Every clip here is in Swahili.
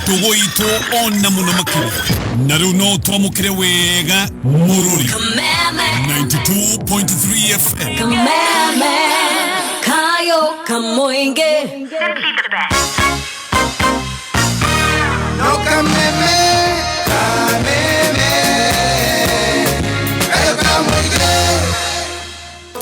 Dogoito onna muno makire naruno twamukire wega mururi 92.3 FM Kamame Kayo Kamoinge Simply the best No kameme Kayo Kamoinge.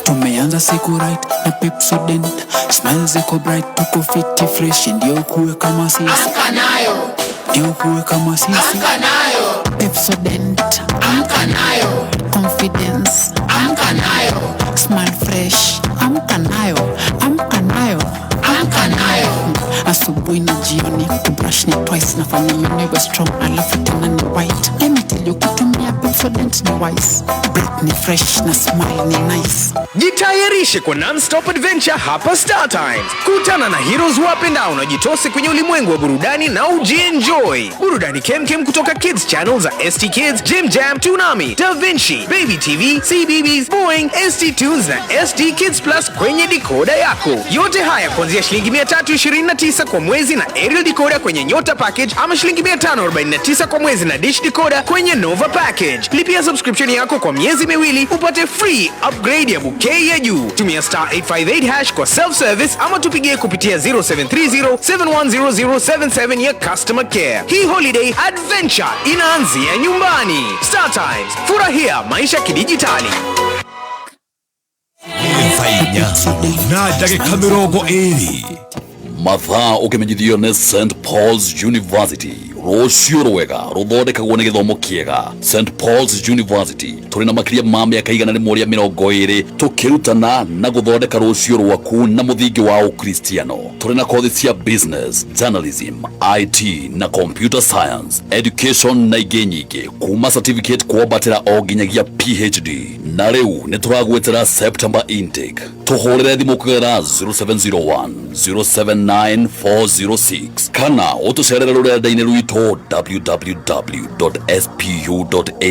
Tumeanza siku right na Pepsodent, smiles ziko bright, tuko fiti fresh, ndio kuwe kama sisi. Amka nayo, ndio kuwe kama sisi. amka nayo, Pepsodent, amka nayo, confidence, amka nayo, smile fresh, amka nayo, amka nayo, amka nayo. Asubuhi na jioni kubrush ni twice, nafanya meno iwe strong, alafu tena ni white. Let me tell you, kutumia Pepsodent ni wise, breath ni fresh na smile ni nice. Jitayarishe kwa non-stop adventure hapa Star Times. Kutana na heroes wapendao na jitose kwenye ulimwengu wa burudani na ujienjoy. Burudani kemkem kutoka Kids Channel za ST Kids, Jim Jam, Toonami, Da Vinci, Baby TV, CBeebies, Boing, ST Tunes na ST Kids Plus kwenye decoder yako. Yote haya kuanzia shilingi 329 kwa mwezi na aerial decoder kwenye Nyota package, ama shilingi 549 kwa mwezi na dish decoder kwenye Nova package. Lipia subscription yako kwa miezi miwili upate free upgrade ya bouquet ya juu. Tumia *858# kwa self service ama tupigie kupitia 0730710077 ya customer care. Hii holiday adventure inaanzia nyumbani. Star Times, furahia maisha kidijitali. na dakika mirongo iri mathaa ukimenyithio ni St Paul's University rocio rwega ruthondekagwo ni githomo kiega. St Paul's University turi na makiria ma miaka igana rimwe ria 20 tukirutana na guthondeka rocio rwaku na muthingi wa ukristiano. Turi na kothi cia business, journalism, IT na computer science, education na ingĩ nyingĩ, kuma certificate kwambatĩra o nginyagia PhD. Na riu ni turagwetera September intake. Tuhorere thimu kugera 0701 079406 kana utucerere rurenda-inĩ rwitũ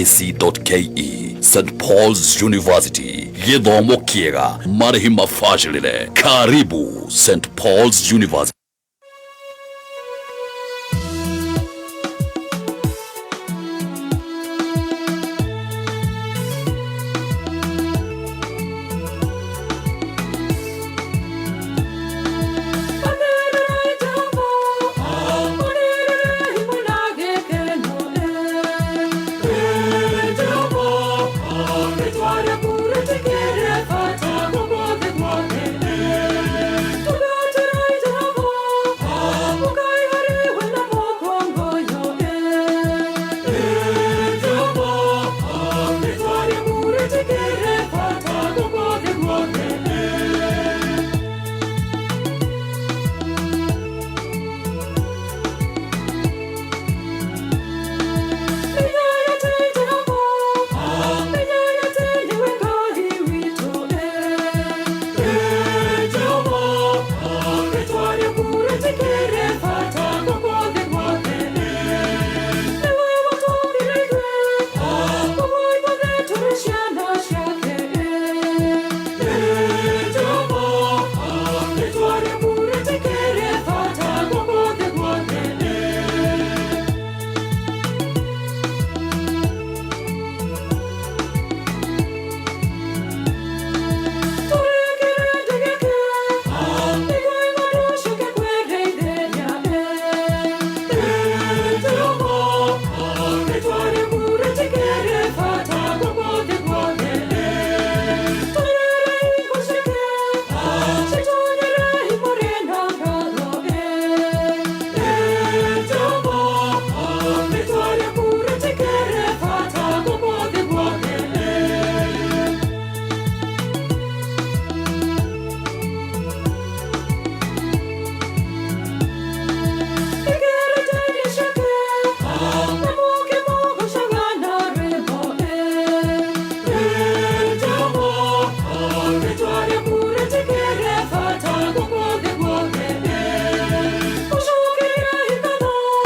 www.spu.ac.ke. St Paul's University, githomo kiega, marĩhi mabacĩrĩre. Karibu St Paul's University.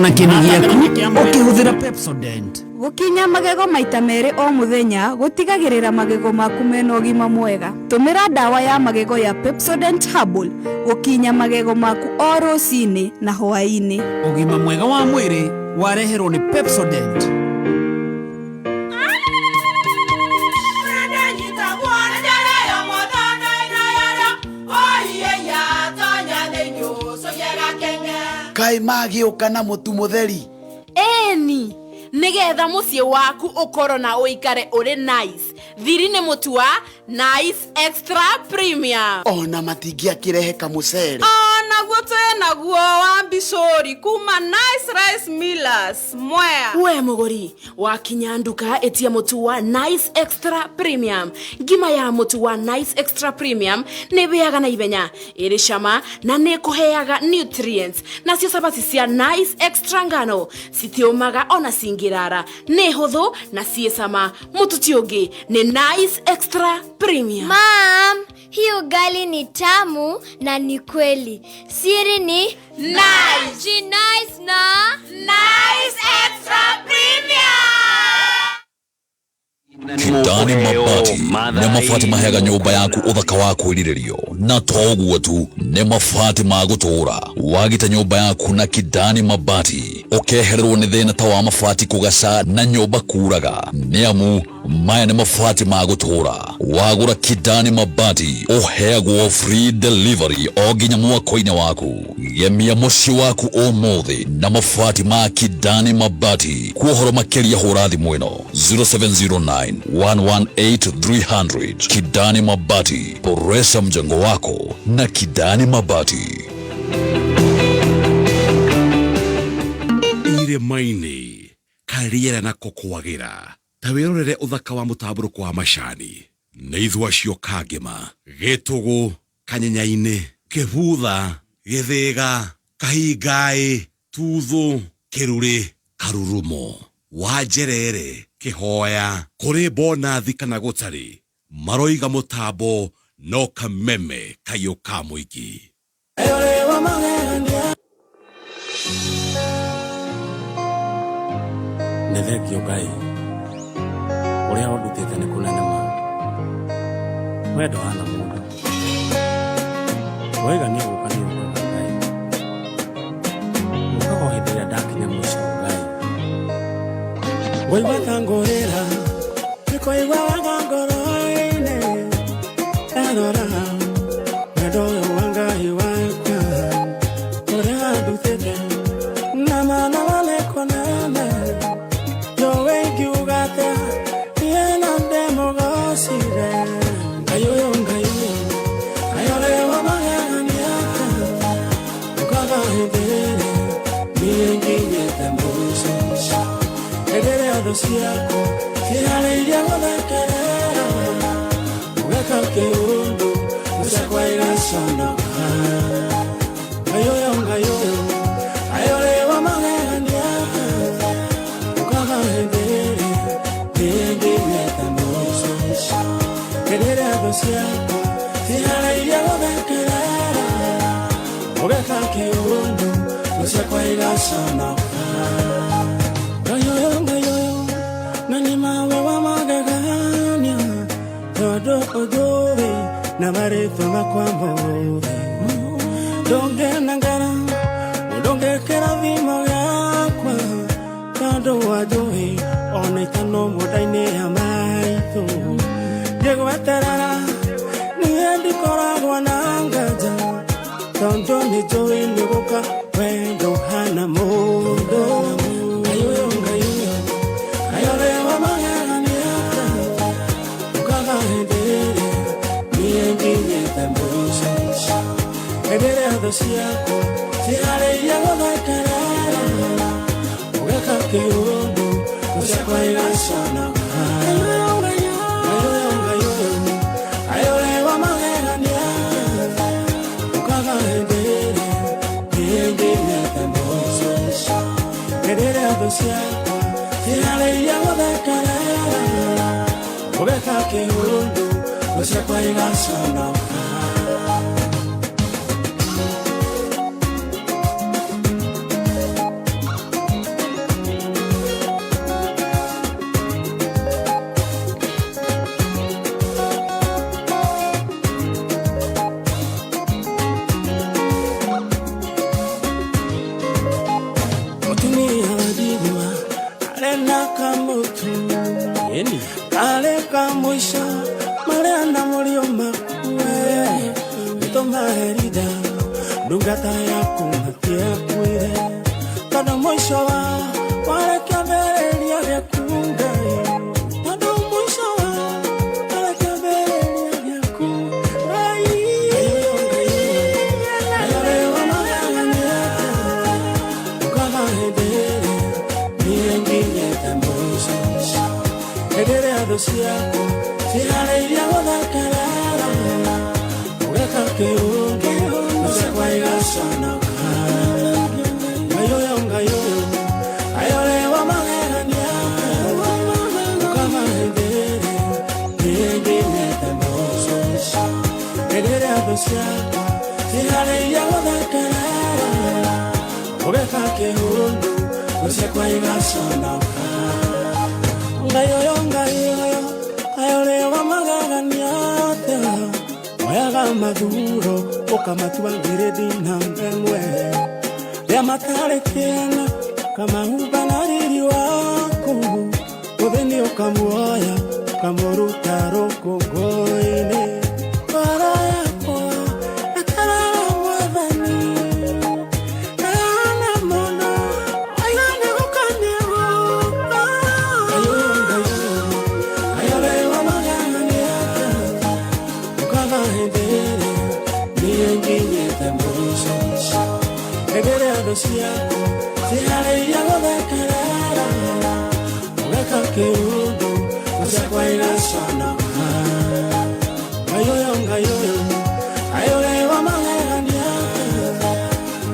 na kinigiaku ukihuthira Pepsodent. Gukinya magego maita meri o muthenya gutigagirira magego maku mena ugima mwega. Tumira dawa ya magego ya Pepsodent Herbal gukinya magego maku o rucini na hwaini. Ugima mwega wa mwiri wareherwo ni Pepsodent. Kai magiuka na mutu mutheri. Eni nigetha muciĩ waku ukorwo na uikare uri nice. Thiri ni mutu wa Nice Extra Premium. Ona matingiakirehe kamucere. Naguo naguo wa Bishori kuma Nice Rice Millers Mwea. We muguri wakinya nduka etia mutu wa Nice Extra Premium. Ngima ya mutu wa Nice Extra Premium nebeaga na ibenya iri shama na nekuheaga nutrients. Na cio sabati cia Nice Extra ngano citiumaga ona singirara ne huthu na ciesama mutu tiongi ni Nice Extra Premium. Mom, hii ugali ni tamu na ni kweli. Siri ni Nice. Ji nice na Nice Extra Premium. Kidani Mabati nĩ mabati maheaga nyũmba yaku ũthaka wa kwĩrĩrĩrio na toguo tu nĩ mabati ma gũtũũra. Wagita nyũmba yaku na Kidani Mabati ũkehererwo nĩ thĩna ta wa mabati kũgaca na nyũmba kuraga, nĩ amu maya nĩ mabati ma gũtũũra. Wagũra Kidani Mabati ũheagwo free delivery o nginya mwako-inĩ waku. Gemia mũciĩ waku ũmũthĩ na mabati ma Kidani Mabati. Kuohoro makĩria hũra thimũ ĩno 0709 118 300. Kidani Mabati, boresha mjengo wako na Kidani Mabati. Irĩma-inĩ kariera na kokoagĩra ta wĩrorere ũthaka wa mũtambũrũko wa macani na ithua cio kangema gĩtũgũ kanyenya-inĩ kĩbutha gĩthĩga kahingaĩ tuthũ kĩrũrĩ karurumo wanjerere kĩhoya kũrĩ bonathi kana gũtarĩ maroiga mũtambo no kameme kayo ka mũingĩ. Nethekio Ngai uria ũndutĩte nĩ kũnene ma wendo hana mũndũ waigania gũka nĩ ũkaga Ngai ũkaga hĩndĩ ĩrĩa ndakinya mũico Ngai waigua ta ngũrĩra nĩkũigua wega ngoro-inĩ ndarora wendo ũyũ wa Ngai wakwa ũrĩa ndutĩte na mana wale kũnene Siako, sihaleiria gũthekerera ũgeka kĩũndũ ũcakwaira conoka Ngayoyo ngayoyo ayoleva magegania ũkaga hĩndĩ ĩrĩa nĩngĩnyete mũico rĩrĩa thũ ciako sihaleiria gũthekerera ũgeka kĩũndũ ũcakwaira conoka Ngayoyo nani mawe wa magegania todo odore na marefa makwambo donge nangara donge kera vimo yakwa todo wajoe onaitano modaine amaito jego atarara ni endi koragwa nangaja todo ni joe nigoka wendo hana modo Siako, sihaleiria gũthekerera ũgeka kĩũndũ ũcakwaira conoka ayoleva magegania ũkaga hĩndĩ ĩrĩa nĩngĩnyete mũico rĩrĩa thũ ciako sihaleiria gũthekerera ũgeka kĩũndũ ũcakwaira conoka chini ya jua arena kamutu yeni kale kamwisho mariana mulio makwe mitoma herida ndungata ya kumatia kwire kada mwisho wa wale kaberelia vya kunga kada mwisho wa wale kaberelia vya kunga ayorewa magania ukava hedere niengine tambuzo hedere adosiako sihareiria guthakarara ugeka kiungi nusekwaigasana ngayoyo ayorewa magania ukava hedere niengine tambuzo hedere adosiako sihareiria guthakarara ugeka kiungi nusekwaigasana ngayoyo ayorewa magania oyaga maduro okamatua ngiredi nambemwe ya matarekiana kama ubanariri wako odeni okamuoya kamoruta rokogoine para yako atarara mwadhani ana mona ayane ukanewa ayorewa magania ukava hedere niengine tambuzo hedere adosiako sihareiria guthakarara ugeka kiundu usekwaigasana ngayoyo ayorewa magania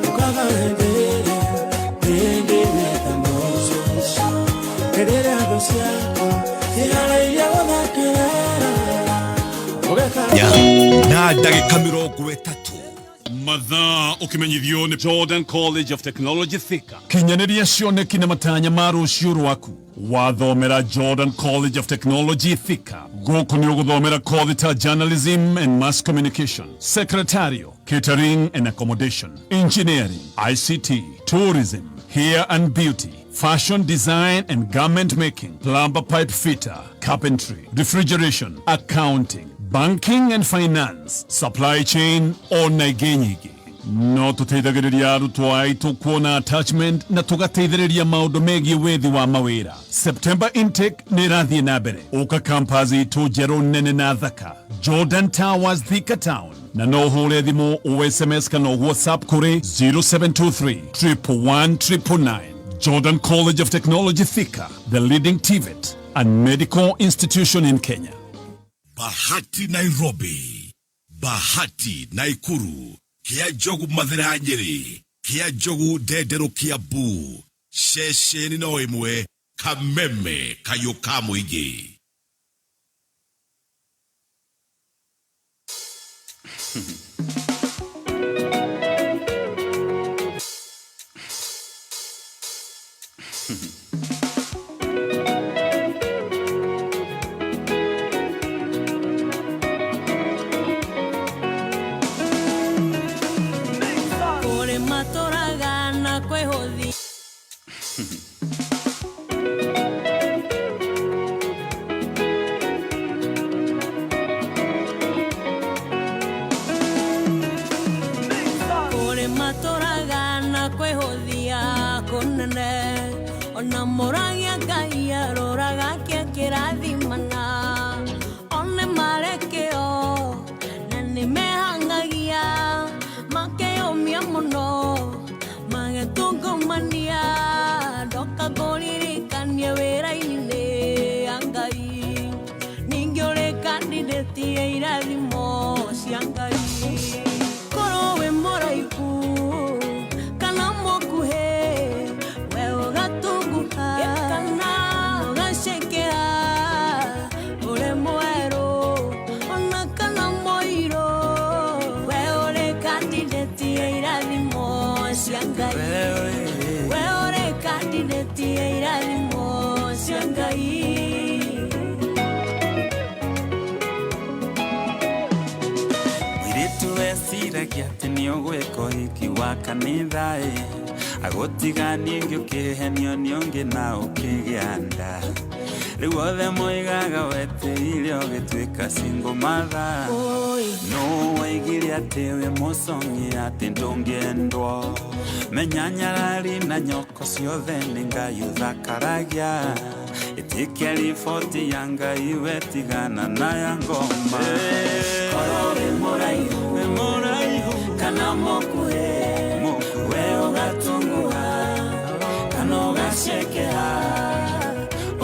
ukava hedere niengine tambuzo hedere adosiako sihareiria guthakarara na ndagika 30 mathaa ukimenyithio ni Jordan College of Technology Thika kinyaniria cioneki na matanya ma rucio rwaku wathomera Jordan College of Technology Thika guku ni uguthomera kothi ta journalism and mass communication, secretarial, catering and accommodation, engineering, ICT, tourism, hair and beauty, fashion design and garment making, plumber pipe fitter, carpentry, refrigeration, accounting, banking and finance, supply chain ona igenyigi. No tuteithagiriria arutwo aitu kuona attachment na tugateithĩrĩria maũndũ megiĩ wethi wa mawĩra. September intake nĩ ĩrathiĩ na mbere. Ũka campus itũ njerũ nene na thaka, Jordan Towers Thika Town. Na no hũre thimũ o SMS kana WhatsApp kũrĩ 0723 111 999. Jordan College of Technology Thika, the leading TVET and medical institution in Kenya. Bahati Nairobi, Bahati Naikuru, Kia Jogu Mathira Nyeri, Kia Jogu Dedero Kiambu, Shesheni no imwe, Kameme Kayoka Muigi. Moragia gaia roraga kia kirathimana one marekeo nani mehangagia makeo mia muno magetungumania doka goririkania wĩra-inĩ angai ningĩ ũrĩ candidate ya irathimo cia ngai korwo wĩ mũraihu kana mũkuhĩ Siragia tenio gweko hiki wa kanitha agotigani ngĩũkĩhenio nĩ ũngĩ na ũkĩgĩanda rĩu othe moigaga weteire ũgĩtuĩka single mother no waigire atĩ wĩ mũcong'i atĩ ndũngĩendwo menya nyarari na nyoko ciothe nĩ Ngai ũthakaragia ĩtĩkia riboti ya Ngai wetigana na ya ngoma korwo wĩ mũraihu kana mũkuhĩ we ũgatungũha kana ũgacekera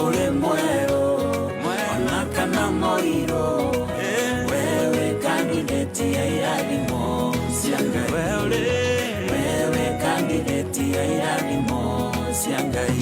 ũrĩ mwerũ ona kana mũirũ wewe kandidati ya irathimo cia Ngai wewe kandidati ya irathimo cia Ngai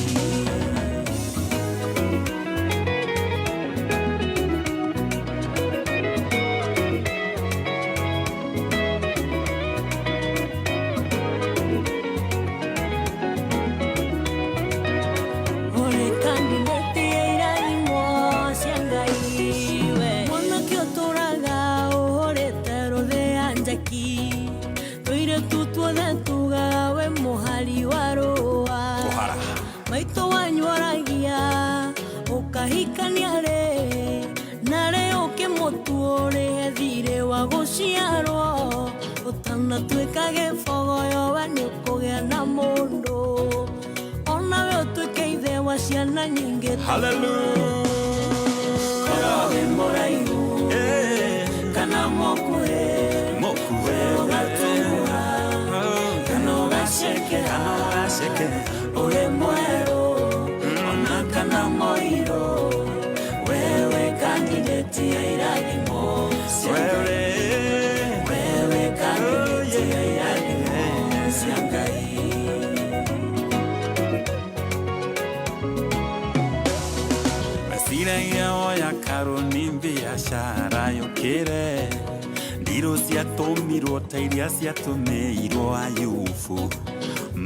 maito wanyuaragia ukahikaniare nare ukimutuore thire wa guciarwo utanatuika gibogoyo we ni ukugea na mundu ona we utuike ithe wa ciana nyingi hallelujah kowe muraihu kana mokuhe ugatunga kana ugacekera ule mweru ona kana moiro wewe kandidati ya irathimo wewe kandidati ya irathimo cia Ngai masiragia oya karuni biashara yukire ndiro ciatũmirwo ta iria ciatũmĩirwo Ayubu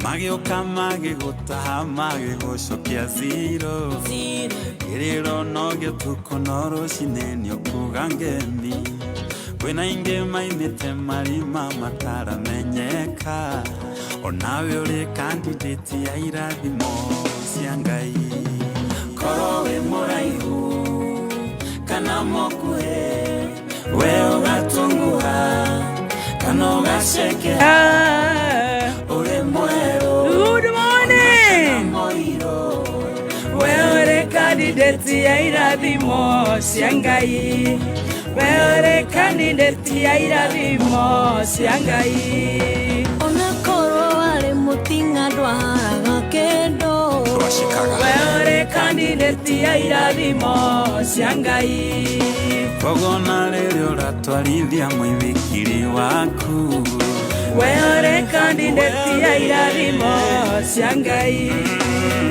magĩũka magĩgũtaha magĩgũcokia zero gĩrĩro no gĩtuko no rũcinĩ nĩũkuga ngemi kwĩna ingĩ maimĩte marima mataramenyeka onawe ũrĩ kandidati ya irathimo cia Ngai korwo wĩ mũraihu kana mũkuhĩ we ũgatunguha kana ũgacekera good morning wewe kandidati ya irathimo cia Ngai wewe kandidati ya irathimo cia Ngai ona korwo arĩ mũtinga ndwaharaga kĩndũ wewe kandidati ya irathimo cia Ngai kogona rĩrĩ ũratwarithia mũithikiri waku wewe kandidati ya irathimo cia Ngai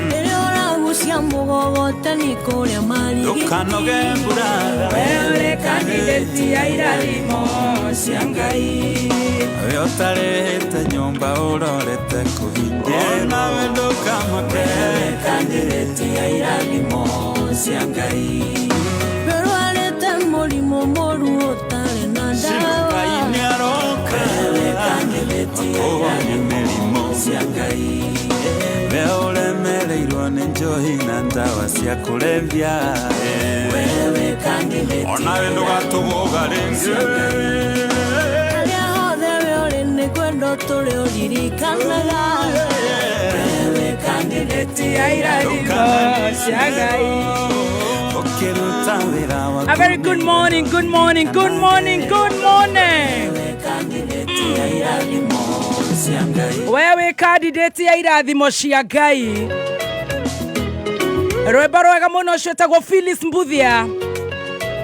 rĩrĩa ũragucia mũgogotani kũrĩa marigiti ndũkanoge mburaga wewe kandidati ya irathimo cia Ngai we ũtarĩhĩte nyũmba ũrorete kũhingia nawe ndũkamake wewe kandidati ya irathimo cia Ngai rwarĩte mũrimũ mũru ũtarĩ na ndawa Ngai nĩaroka wewe kandidati ya irathimo cia Ngai we ũremereirwo nĩ njohi na ndawa cia kũrebia wewe kandidati onawe ndũgatũgũga rĩngĩ harĩa hothe we ũrĩ nĩ kwenda tũrĩ ũririkanaga wewe kandidati ya irathimo cia Ngai a very good morning, good morning, good morning, good morning. Wewe kandidati ya irathimo cia Ngai rwĩmbo rwega mũno ciĩtagwo Phyllis Mbuthia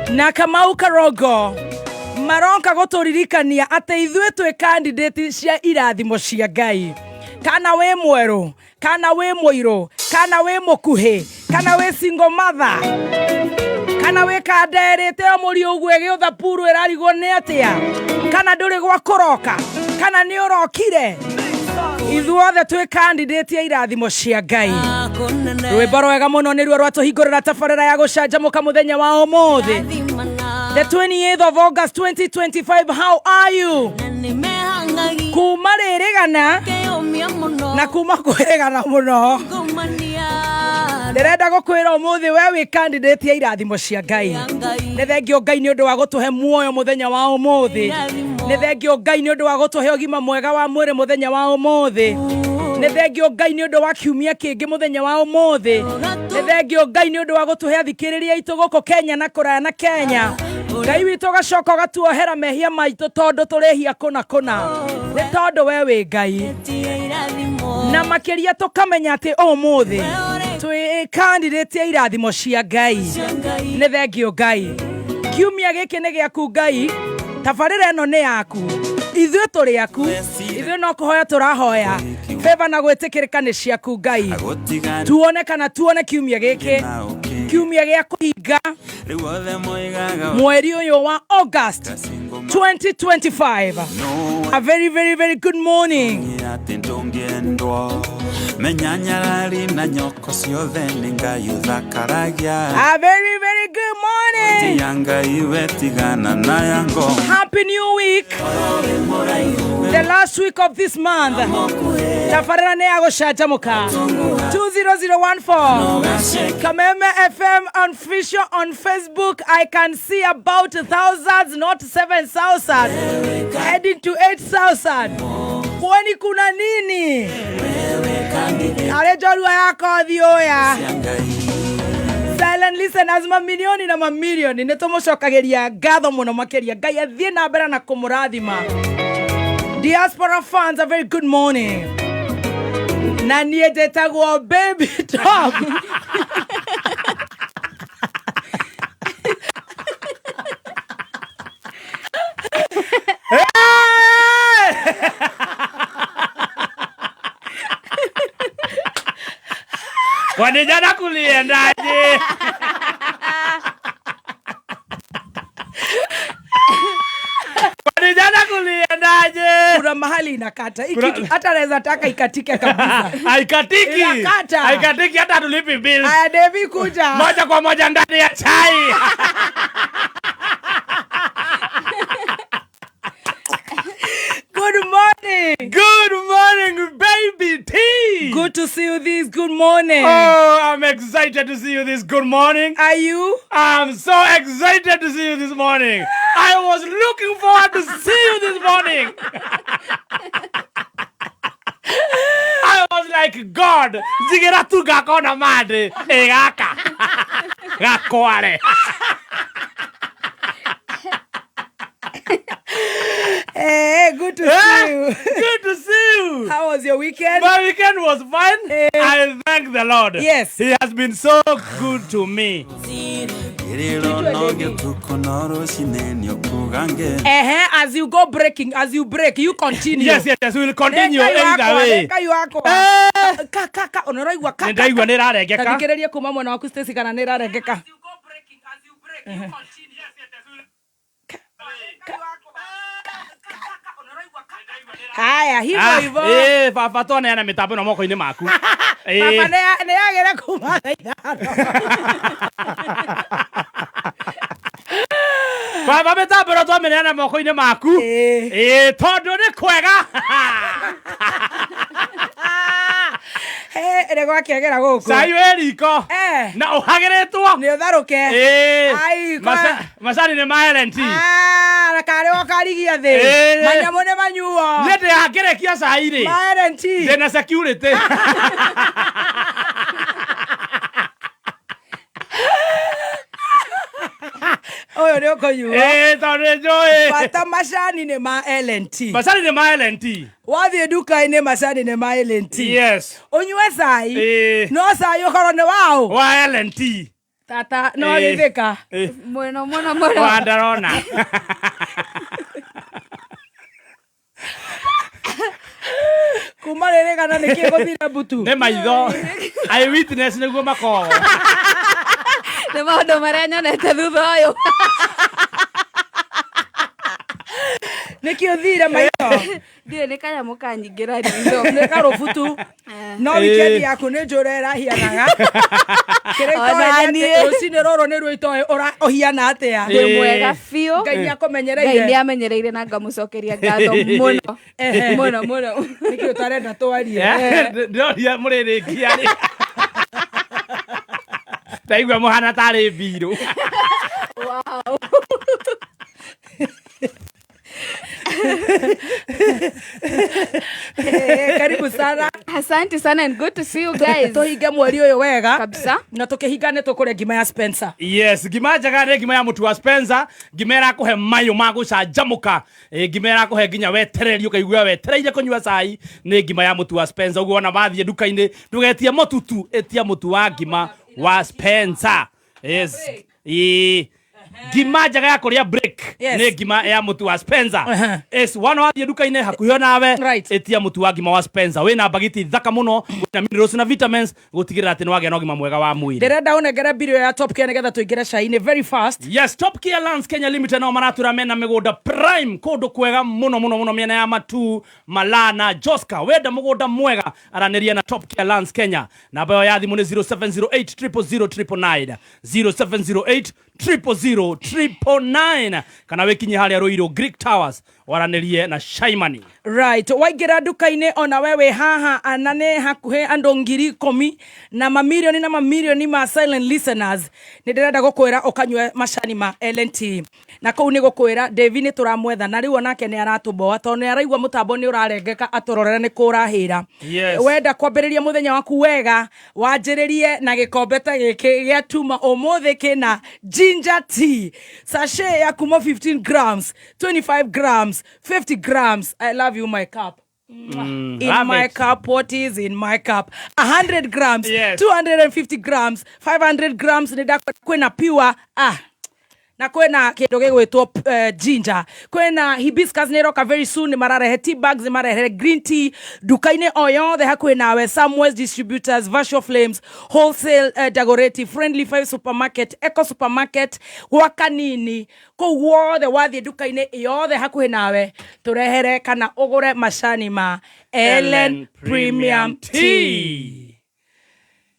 na Kamau Karongo maronka gũtũririkania atĩ ithuĩ twĩ kandidati cia irathimo cia Ngai kana wĩ mwerũ kana wĩ mũirũ kana wĩ mũkuhĩ kana wĩ single mother kana wĩ kanderĩte o mũri ũguo gĩotha puru ĩrarigwo nĩ atĩa kana ndũrĩ gwa kũroka kana nĩ ũrokire ithuothe twĩ kandidati ya irathimo cia Ngai rwĩmbo rwega mũno nĩruo rwatũhingũrĩra tabarĩra ya gũcanjamũka mũthenya wa ũmũthĩ the 28th of August 2025. How are you? kuma rĩrĩgana na kuma kwĩrĩgana mũno ndĩrenda gũkwĩra ũmũthĩ we wĩ candidate ya irathimo cia Ngai. Nĩ thengio Ngai nĩ ũndũ wa gũtũhe muoyo mũthenya wa ũmũthĩ. Nĩ thengio Ngai nĩ ũndũ wa gũtũhe ũgima mwega wa mwĩrĩ mũthenya wa ũmũthĩ. Nĩ thengio Ngai nĩ ũndũ wa kiumia kĩngĩ mũthenya wa ũmũthĩ. Nĩ thengio Ngai nĩ ũndũ wa gũtũhe athikĩrĩria aitũ gũkũ Kenya na kũraya na Kenya. Ngai witũ gacoka gatuohera mehia maitũ tondũ tũrĩhia kũna nĩ tondũ we wĩ Ngai. Na makĩria tũkamenya atĩ ũmũthĩ twĩ candidate ya irathimo cia Ngai. Nĩ thengio Ngai. Kiumia gĩkĩ nĩ gĩaku Ngai. Tabarĩra ĩno nĩ yaku. Ithuĩ tũrĩ aku. Ithuĩ no kũhoya tũrahoya. Favor na gwĩtĩkĩrĩka nĩ ciaku Ngai. Tuone kana tuone kiumia gĩkĩ. Kiumia gĩa kũhinga mweri ũyũ wa August 2025. A very, very, very good morning. Menyanyarari na nyoko ciothe nĩ Ngai ũthakaragia. A very, very good morning. Yanga iwe tigana na yango. Happy New Week. The last week of this month. Tafarana ne agoshajamuka. 20014. Kameme FM official on Facebook. I can see about thousands, not 7,000. Heading to 8,000. Kwani kuna nini? Arejorua yako thioya. Silent listeners mamilioni na mamilioni nĩtũmũcokageria ngatho mũno makĩria. Ngai athiĩ na mbere na kũmũrathima. Diaspora fans, a very good morning. Na niĩ njĩtagwo Baby Top. Kwani jana kuliendaje? Kwani jana kuliendaje? Kuna mahali inakata. Hata naweza taka ikatike kabisa. Haikatiki. Inakata. Haikatiki hata tulipi bills. Aya Devi kuja. Moja kwa moja ndani ya chai. Good morning. Good morning, baby T. Good to see you this good morning. Oh, I'm excited to see you this good morning. Are you? I'm so excited to see you this morning. I was looking forward to see you this morning. I was like, God, zigera tu gakona made, egaka, gakware. Hey, good to see you. Good to see you. How was your weekend? My weekend was fun. I thank the Lord. Yes. He has been so good to me. As you go breaking, as you break, you continue. Yes, we will continue either way. Kaka, onoraigwa kaka. Ndaigwa nĩrarengeka. Thikĩrĩria kuma mwena waku Stacy kana nĩrarengeka. As you break, you continue. Haya, hivyo. Baba tuoneana mitambo ĩno moko-inĩ maku. Baba nĩagĩra kuma Baba mitambo ĩno twameneana moko-inĩ maku. Tondũ nĩ kwega. Ere gwakĩagĩra gũkũ. Cai wĩ riko. Na ũhagĩrĩtwo. Nĩ ũtharũke. Macani nĩ ma LNT. Na karĩ wakarigia thĩ. Manyamũ nĩ manyuo. Nĩ ndĩrakĩrekia cai rĩ. Ma LNT. Ndĩna security. Oyo nĩ ũkũnyua. Tondũ nĩnjũĩ. Bata macani nĩ ma LNT. Macani nĩ ma LNT. Wathiĩ nduka-inĩ macani nĩ ma LNT. Yes. Ũnyue cai. No cai ũkorwo nĩ waũ? Wa LNT. Tata no gĩthĩka. Mwena. Wa ndarona. Kuma rĩrĩgana nĩkĩĩ gũthire mbutu? Nĩ maitho. Eyewitness nĩguo makoragwo. Nĩ maũndũ marĩa nyonete thutha ũyũ. Nikio thire maito. Ndio nikaya mukanyingira ritho. Nikarufutu. No weekend yaku ni njurera hianaga. Ona Rũcinĩ rũrũ nĩ rwĩtoĩ ũhiana atĩa? Ndĩ mwega biũ. Ngai nĩakũmenyereire. Ngai nĩamenyereire na ngamucokeria ngatho mũno. Mũno. Nĩkĩo tarenda twarie. Ndoria mũrĩrĩkia rĩ. Ndaigua mũhana tarĩ mbirũ. Wow. Karibu sana. Asante sana and good to see you guys. Tuhinge mweri uyu wega kabisa na tukihingane tukure ngima ya Spencer. Yes, ngima njega nĩ ngima ya mũtu wa Spencer, ngima ĩrakũhe mayo ma gũcanjamũka, ngima ĩrakũhe nginya wetereri ũkaigua wetereire kũnyua cai, nĩ ngima ya mũtu wa Spencer. Ũguo ona mathiĩ nduka-inĩ ndũgetie mũtutu, etia mũtu wa ngima wa Spencer. Yes. Ngima njega ya kũrĩa break nĩ ngima ya mũtu wa Spencer. Yes, wana wathiĩ nduka-inĩ hakuhĩ nawe etia mũtu wa ngima wa Spencer. Wĩna bagiti thaka mũno, wĩna minerals na vitamins gũtigĩrĩra atĩ nĩwagĩa na ũgima mwega wa mwĩrĩ. Ndĩrenda ũnengere bill ya Top Care nĩgetha tũingĩre cai-inĩ very fast. Yes, Top Care Lands Kenya Limited no maratura mena mĩgũnda prime kũndũ kwega mũno mĩena ya Matu, Malana, Joska. Wenda mũgũnda mwega aranĩria na Top Care Lands Kenya. Namba yao ya thimũ nĩ 0708 0000999 0708 kana wekinye haria Ruiru Greek Towers waranĩrie na Shaimani. Right, waingĩra nduka-inĩ ona wewe haha anane hakuhe andũ ngiri 10 na mamilioni ma silent listeners nĩ ndĩrenda gũkwĩra ũkanyue macani ma LNT na kũu nĩ gũkwĩra David nĩ tũramwetha na rĩu onake nĩ aratũmboa tondũ nĩ araigua mũtambo nĩ ũrarengeka atũrorera nĩ kũrahĩra. Yes. Wenda kwambĩrĩria mũthenya waku wega wanjĩrĩrie na gĩkombe ta gĩkĩ gĩa tuma ũmũthĩ kĩna ginger tea sachet ya kuma 15 grams 25 grams 50 grams. I love you my cup. In my cup, what is in my cup? 100 grams, yes. 250 grams, 500 grams. Nida kwena pure na kwena kĩndũ gĩgwĩtwo ginger, kwena hibiscus nĩ roka very soon, mararehe tea bags, mararehe green tea duka-inĩ o yothe hakuhĩ nawe. Samwest Distributors, Virtual Flames, Wholesale, Dagoretti, Friendly Five Supermarket, Eco Supermarket, gwa kanini kũu wothe wathiĩ duka-inĩ yothe hakuhĩ nawe tũrehere kana ũgũre macani ma Ellen Premium Tea.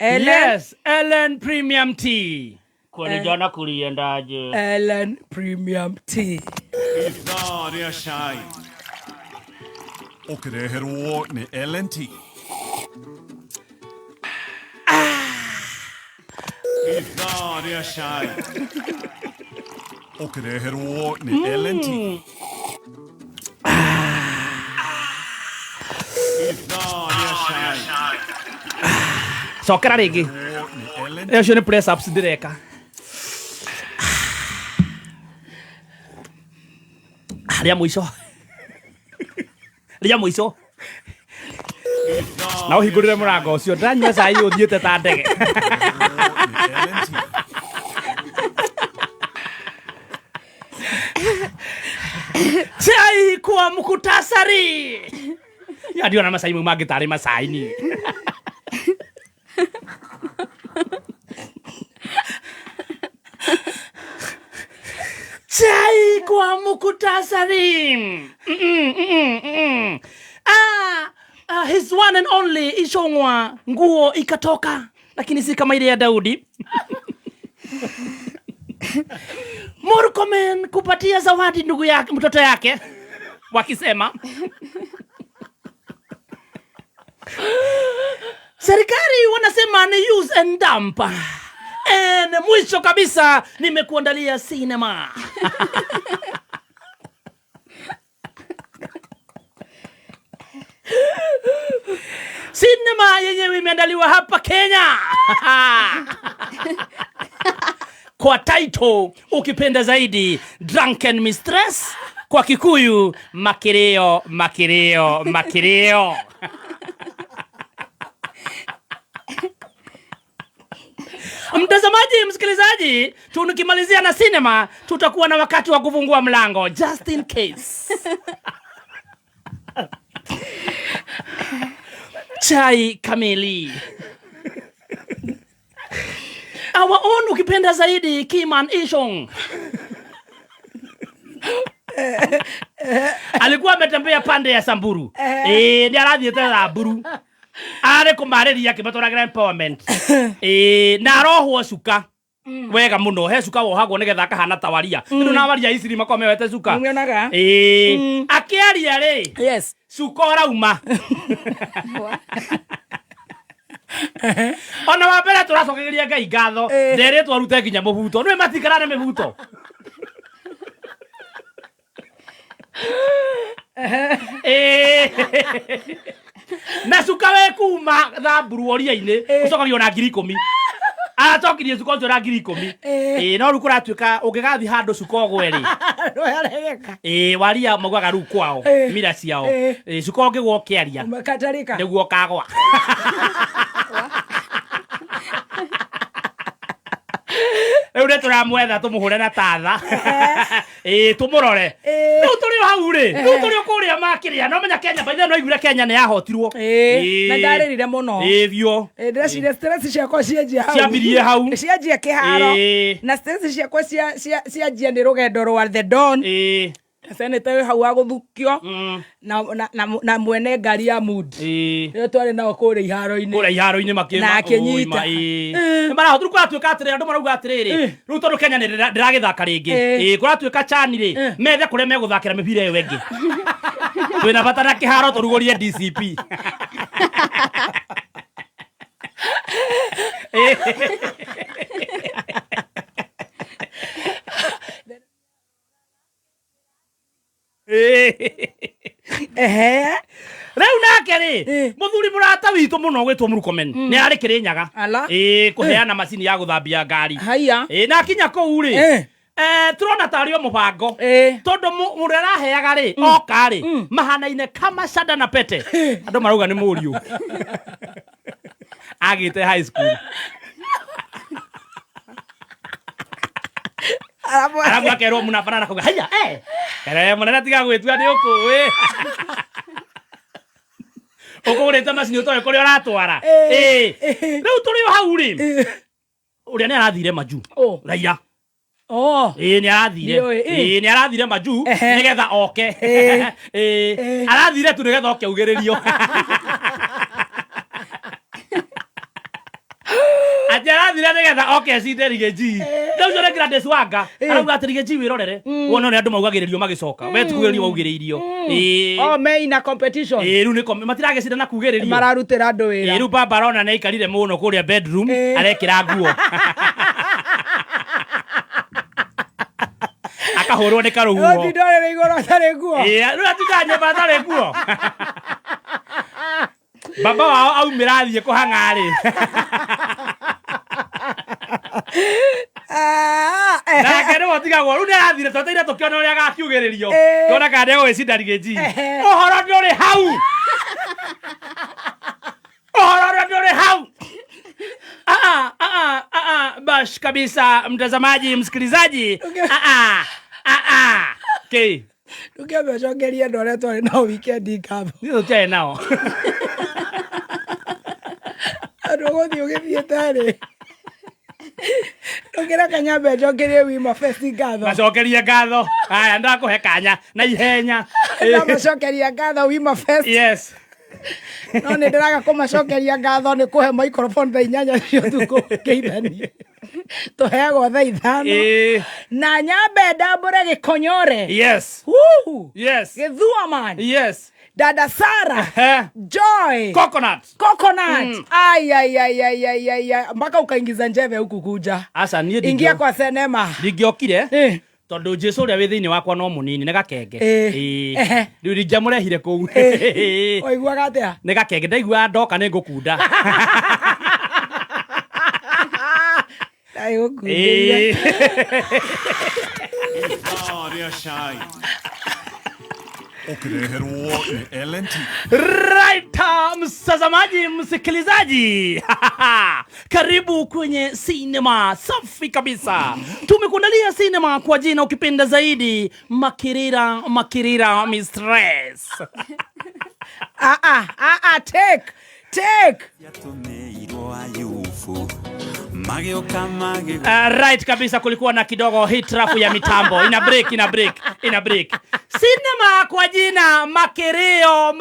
Yes, Ellen Premium Tea. Kwani jana kuliendaje? Ellen Premium Tea. Ithaa rĩa cai ũkĩreherwo nĩ Ellen Tea. Ithaa rĩa cai ũkĩreherwo nĩ Ellen Tea. Ithaa rĩa cai cokera rĩngĩ. Ũcio nĩ press ups ndireka. Ria mũico na ũhingũrĩre mũrango ũcio ndanyua cai ũthiĩte ta ndege. Chai kwa mukutasari ya ndio na masai mangĩ tarĩ masaini. Chai kwa mukutasari. His one and only Ishongwa nguo ikatoka, lakini si kama ile ya Daudi. Murkomen kupatia zawadi ndugu yake mtoto yake wakisema serikali wanasema ni use and dump. Mwisho kabisa nimekuandalia cinema. Cinema yenyewe imeandaliwa hapa Kenya. Kwa title ukipenda zaidi Drunken Mistress, kwa Kikuyu Makireo. Mtazamaji, msikilizaji, tukimalizia na cinema tutakuwa na wakati wa kufungua mlango just in case. Chai kamili. Our own ukipenda zaidi Kiman Ishong. alikuwa ametembea pande ya Samburu ni arathiete Samburu are kumarĩria kĩmatũragĩra empowerment na rohwo cuka wega muno he cuka wohagwo nĩgetha akahana tawaria ndio na waria Isiri makomewete cuka akĩaria rĩ yes cuka ũrauma ona wa mbere tũracokagĩria Ngai ngatho nderĩtwo arute nginya mũbuto nĩwe matikarane mĩbuto na cuka we kuma Thamburu oria-inĩ ũcokagio na 10,000 acokirie cuka ũcio na 10,000 no rĩu kũratuĩka ũngĩgathi handũ cuka ũgwe rĩ waria maugaga rĩu kwao mira ciao cuka ũngĩgwa ũkĩaria nĩguo kagwa rĩu nĩ tũramwetha tũmũhũre na tatha tũmũrore rĩu tũrĩ hau rĩ rĩu tũrĩ kũrĩa makĩrĩa no menya Kenya baitha no igure Kenya nĩ yahotirwo na ndarĩrire mũno bio ndĩreciria stress ciakwa cianjia hau ciambirie hau cianjia kĩharo na stress ciakwa cianjia nĩ rũgendo rwa The Dawn senete hau wa guthukio na mwene ngari ya Mood rĩo twarĩ nao kũrĩa iharo-inĩ makĩnyita nĩ marahoturu kũratuĩka atĩrĩrĩ andũ marauga atĩrĩrĩ rĩu tondũ Kenya ndĩragĩthaka rĩngĩ kũratuĩka Chani rĩ methe kũrĩa megũthakĩra mĩbira ĩyo ĩngĩ twĩna bata na kĩharo tũrugũrie DCP rĩu nake rĩ mũthuri mũrata witũ mũno gwĩtwo Murkomen nĩ arĩ Kĩrĩnyaga kũheana macini ya gũthambia ngari na akinya kũu rĩ turona tarĩ o mũbango tondũ mũndũ araheaga rĩ oka rĩ mahanaine kama Shada na Pete andũ marauga nĩ mũriũ agĩte high school arabu akerwo mũnafanana kauga haya kere mũnene tiga gwĩtua nĩ ũkũĩ ũkũgũrĩte macini ũtoĩ kũrĩa ũratwara rĩu tũrĩ o hau rĩ ũrĩa nĩ arathire Maju Raila nĩ arathire Maju nĩgetha oke arathire tu nĩgetha oke augĩrĩrio Ajarathire nĩgetha oke cinde Rigathi rĩu nĩ Gladys Wanga arauga atĩ Rigathi wĩrorere wona nĩ andũ maugagĩrĩrio magĩcoka we tukugĩrĩrio waugĩrĩirio meina competition rĩu nĩ matiragĩcinda na kugĩrĩrio mararutĩra andũ wĩra rĩu Barbarona nĩ aikarire mũno kũrĩa bedroom arekĩra nguo akahũrwo nĩ karũhuho ndorere igũrũ atarĩ nguo rĩu atinda nyũmba atarĩ nguo baba wao aumĩra athiĩ kũhang'a rĩ nake nĩ wotigagwo rĩu nĩ arathire tweteire tũkĩona ũrĩa agakiugĩrĩrio tuona kana ndegũgĩcinda Rigathi ũhoro ndũrĩ hau ũhoro ndũrĩ hau bash kabisa mtazamaji msikilizaji ndũkĩmecokerie andũ arĩa twarĩ nao wikendi ngatho tũtiarĩ nao andũ gũthiĩ ũgĩthiĩte rĩ ndũkĩra Kanyambe njokerie Wima Fest ngatho macokerie ngatho haya ndakũhe kanya na ihenya macokeria ngatho Wima Fest yes no nĩ ndĩraga kũmacokeria ngatho nĩ kũhe microphone thaa 8 cia ũtukũ Kĩithani tũheagwo thaa 5 na Nyambe ndambũre Gĩkonyore yes yes Gĩthua man yes Dada Sarah Joy Coconut ay mpaka ukaingiza njeve huku kuja asa niĩ ingia kwa sinema ndingĩokire tondũ Jesu ũrĩa wĩ thĩinĩ wakwa no mũnini nĩ gakenge rĩu ndingĩamũrehire kũu waiguaga atĩa nĩ gakenge ndaiguaga ndoka nĩ ngũkunda Right, mtazamaji msikilizaji karibu kwenye sinema safi kabisa. Tumekuandalia sinema kwa jina ukipenda zaidi Makirira Mistress. Take yatumeirwo ayufu Right kabisa, kulikuwa na kidogo hitrafu ya mitambo. Ina break. Sinema kwa jina Makereo.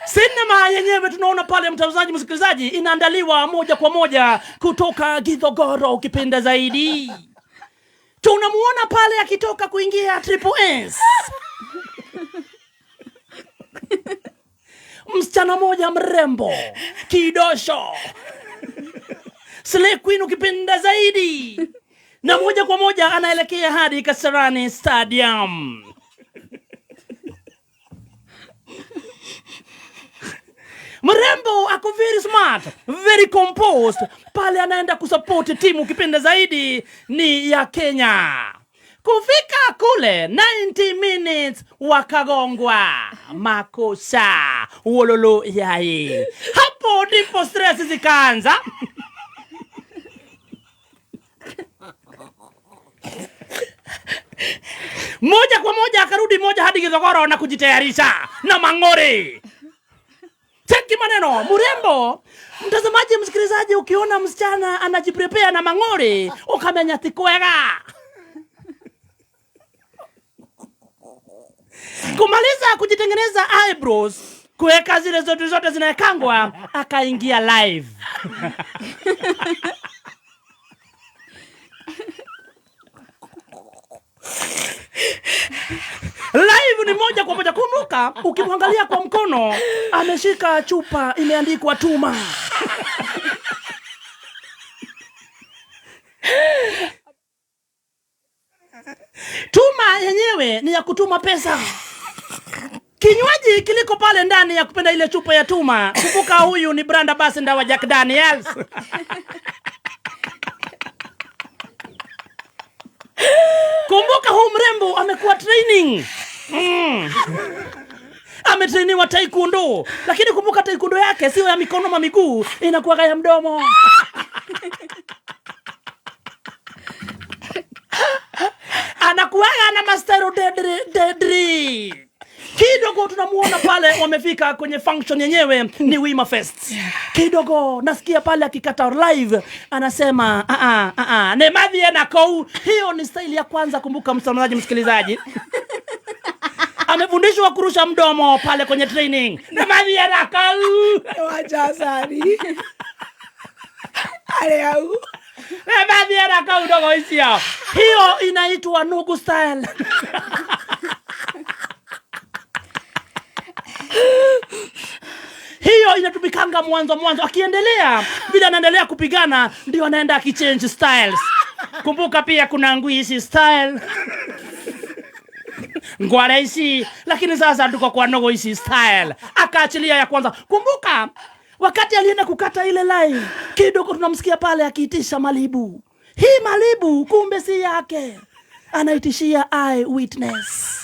Sinema yenyewe tunaona pale, mtazamaji msikilizaji, inaandaliwa moja kwa moja kutoka Githogoro ukipenda zaidi. Tunamuona pale akitoka kuingia Triple S. Msichana moja mrembo, kidosho, Slay Queen ukipenda zaidi. Na moja kwa moja anaelekea hadi Kasarani Stadium. Mrembo ako very smart, very composed. Pale anaenda kusupport timu ukipenda zaidi ni ya Kenya. Kufika kule 90 minutes wakagongwa makosa wololo yae. Hapo ndipo stress zikaanza. Moja kwa moja akarudi moja hadi Githogoro na kujitayarisha na mang'ori. Cheki maneno, mrembo. Mtazamaji msikilizaji, ukiona msichana anajiprepare na mang'ori, ukamenya tikwega. Kumaliza kujitengeneza eyebrows, kuweka zile zote zinaekangwa, akaingia live. Live ni moja kwa moja. Kumbuka, ukimwangalia kwa mkono ameshika chupa imeandikwa Tuma. Tuma yenyewe ni ya kutuma pesa. Kinywaji kiliko pale ndani ya kupenda ile chupa ya Tuma. Kumbuka huyu ni brand ambassador wa Jack Daniels. Kumbuka huyu mrembo amekuwa training. Ametrainiwa taekwondo. Lakini kumbuka taekwondo yake sio ya mikono na miguu, inakuwa ya mdomo. Anakuwa na master dedri. Kidogo tunamuona pale wamefika kwenye function yenyewe ni Wima Fest. Kidogo nasikia pale akikata live anasema ne madhi na kou. Hiyo ni style ya kwanza. Kumbuka mtazamaji msikilizaji, amefundishwa kurusha mdomo pale kwenye training. Ne madhi na kou. Wacha sari. Aleu. Ne madhi na kou dogo hisia. Hiyo inaitwa Nugu style. Hiyo inatumikanga mwanzo. Akiendelea bila anaendelea kupigana, ndio anaenda akichange styles. Kumbuka pia kuna Ngwisi style, Ngwaraisi, lakini sasa tuko kwa Nogoisi style. Akaachilia ya kwanza. Kumbuka wakati alienda kukata ile live, kidogo tunamsikia pale akiitisha Malibu. Hii Malibu kumbe si yake, anaitishia eye witness.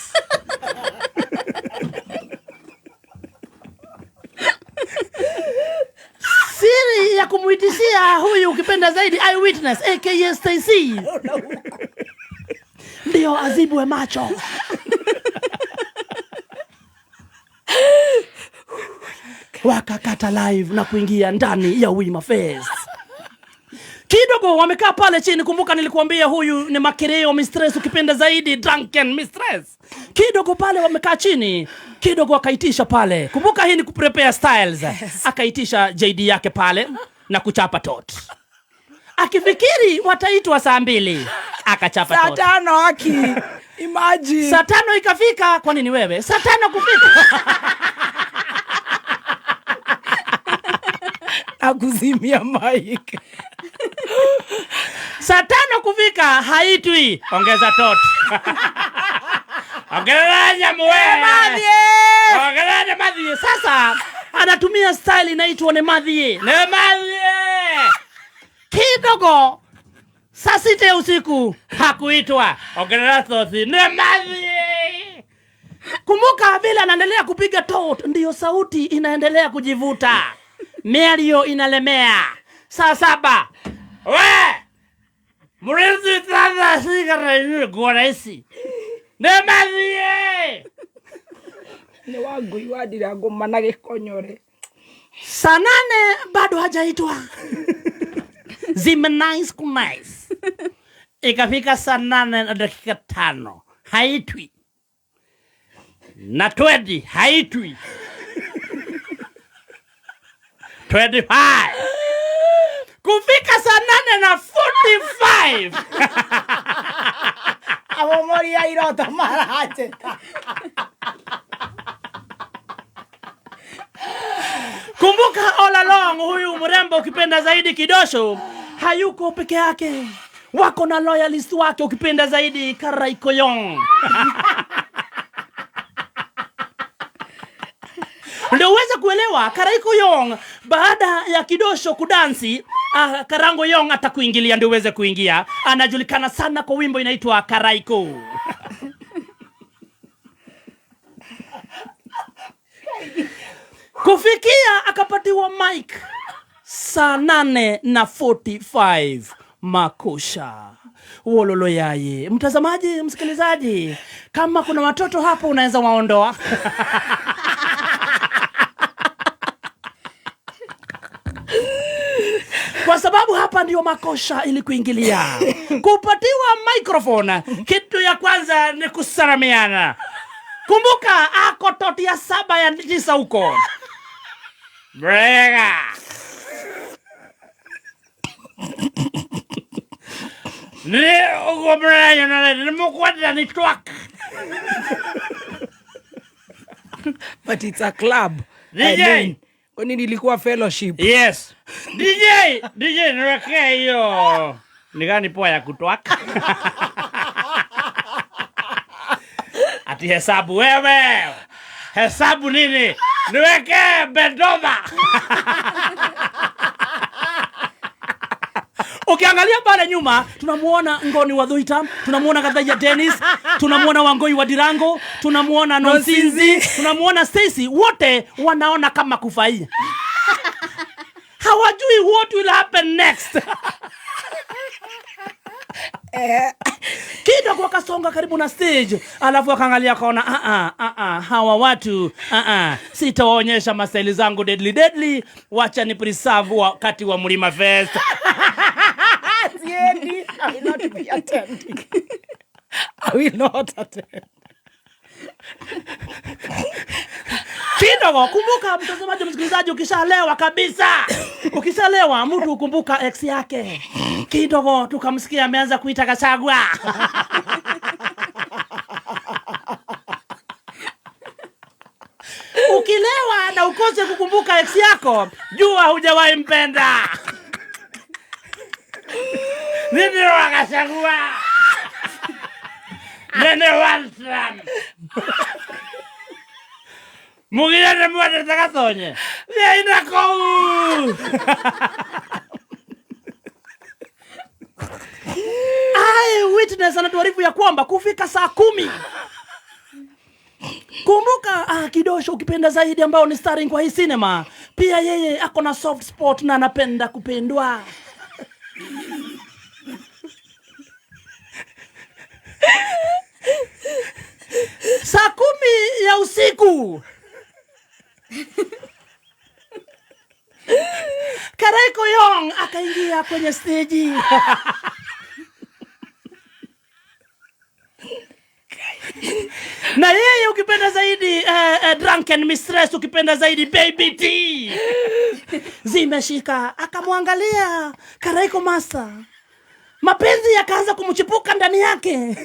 Siri ya kumuitishia huyu ukipenda zaidi eyewitness aka Stacy ndio azibwe macho. Wakakata live na kuingia ndani ya Wima Fest. Kidogo wamekaa pale chini. Kumbuka nilikuambia huyu ni Makereo mistress ukipenda zaidi, drunken mistress. Kidogo pale wamekaa chini. Kidogo akaitisha pale. Kumbuka hii ni kuprepare styles. Akaitisha JD yake pale na kuchapa tot. Akifikiri wataitwa saa 2, akachapa tot. Saa 5 haki. Imagine. Saa 5 ikafika. Kwa nini wewe? Saa 5 kufika. Akuzimia mic. Saa 5 kufika haitwi. Ongeza tot. Ongelanya mwe. Ongelanya madhi. Sasa anatumia style inaitwa ne madhi. Ne madhi. Kidogo saa 6 usiku hakuitwa. Ongelanya tothi. Ne madhi. Kumbuka vile anaendelea kupiga tot, ndio sauti inaendelea kujivuta. Merio inalemea. Saa 7. We! Murizi tanda sigara yu Ngwaraisi. Ne madhi. Ni wangu iwadira ngoma na gikonyore. Saa 8 bado hajaitwa. Zimenice kunice. Ikafika saa 8 na dakika 5. Haitwi. Na 20 haitwi. 25. Kufika saa 8 na 45. Amo moria irota marache. Kumbuka all along huyu mrembo ukipenda zaidi Kidosho hayuko peke yake. Wako na loyalist wake ukipenda zaidi Karaikoyong. Ndio uweze kuelewa Karaikoyong baada ya Kidosho kudansi, Karangoyong atakuingilia ndio uweze kuingia. Anajulikana sana kwa wimbo inaitwa Karaiko. Kufikia akapatiwa mic saa 8 na 45 makosha. Wololo yaye. Mtazamaji, msikilizaji, kama kuna watoto hapo unaweza waondoa. Kwa sababu hapa ndio makosha ili kuingilia. Kupatiwa microphone, kitu ya kwanza ni kusalimiana. Kumbuka ako toti ya 7 ya 9 huko. Brega. Ni ugombrayo na nimukwenda ni twak. But it's a club. DJ. Kwa nini ilikuwa fellowship? Yes. DJ niwekea hiyo. Ni gani poa ya kutwaka? Ati hesabu wewe. Hesabu nini? Niwekea Bendova. Ukiangalia pale nyuma, tunamuona Ngoni wa Dhuita, tunamuona Gathaiya Dennis, tunamuona Wangoi wa Dirango, tunamuona Nonsinzi, tunamuona Stacy, wote wanaona kama kufai. Hawajui what will happen next. Kidogo wakasonga karibu na stage, alafu wakaangalia akaona hawa watu sitawaonyesha mastaili zangu deadly, wacha ni preserve wakati wa Mlima Fest. I will not be attending. I will not attend. Kidogo kumbuka mtazamaji, msikilizaji, ukishalewa kabisa. Ukishalewa mtu ukumbuka ex yake. Kidogo tukamsikia ameanza kuita Gachagua. Ukilewa na ukose kukumbuka ex yako, jua hujawahi mpenda. Nini wa Gachagua? Nene Wallstrom. Mugire mwende Tagatonye. Ni inako. Witness anatuarifu ya kwamba kufika saa 10. Kumbuka Kidosho ukipenda zaidi ambao ni starring kwa hii cinema, pia yeye ako na soft spot na anapenda kupendwa. Saa 10 ya usiku Karaikoyong akaingia kwenye stage. Na yeye ukipenda zaidi Drunken Mistress, ukipenda zaidi Baby T, zimeshika. Akamwangalia Karaiko Master, mapenzi yakaanza kumchipuka ndani yake.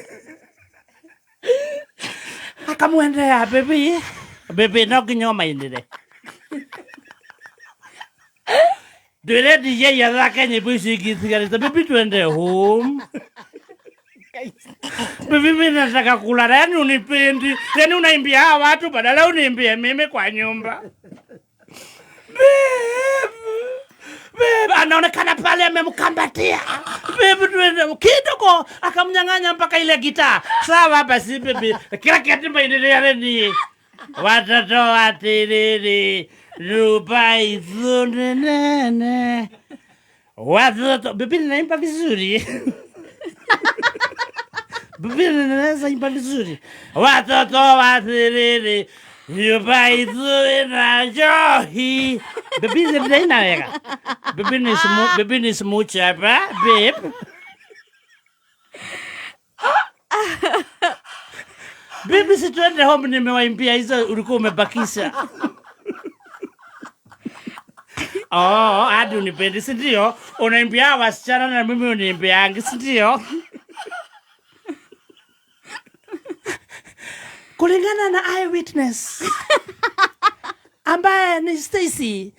Akamwendea, baby no kinyoma indire. Dwele DJ ya zake nyibushi gisigarita, baby tuende home. Baby mimi nataka kula, yani unipendi. Yani unaimbia hawa watu badala uniimbie mimi kwa nyumba. Baby anaonekana pale amemkambatia. Baby tuende kidogo, akamnyang'anya mpaka ile gitaa. Sawa basi baby, kila kitu baendelea ni watoto watiriri rupai zunene. Watoto baby naimba vizuri. Baby naweza imba vizuri. Watoto watiriri Nyumba itu ina njohi. Bibi zinaenda wega. Bibi ni smooth hapa, babe. Bibi si tuende home, nimewaimbia hizo ulikuwa umebakisha. Hadi unipendi, si ndio? Unaimbia wasichana na mimi uniimbiangi, si ndio? Kulingana na eyewitness ambaye ni Stacy,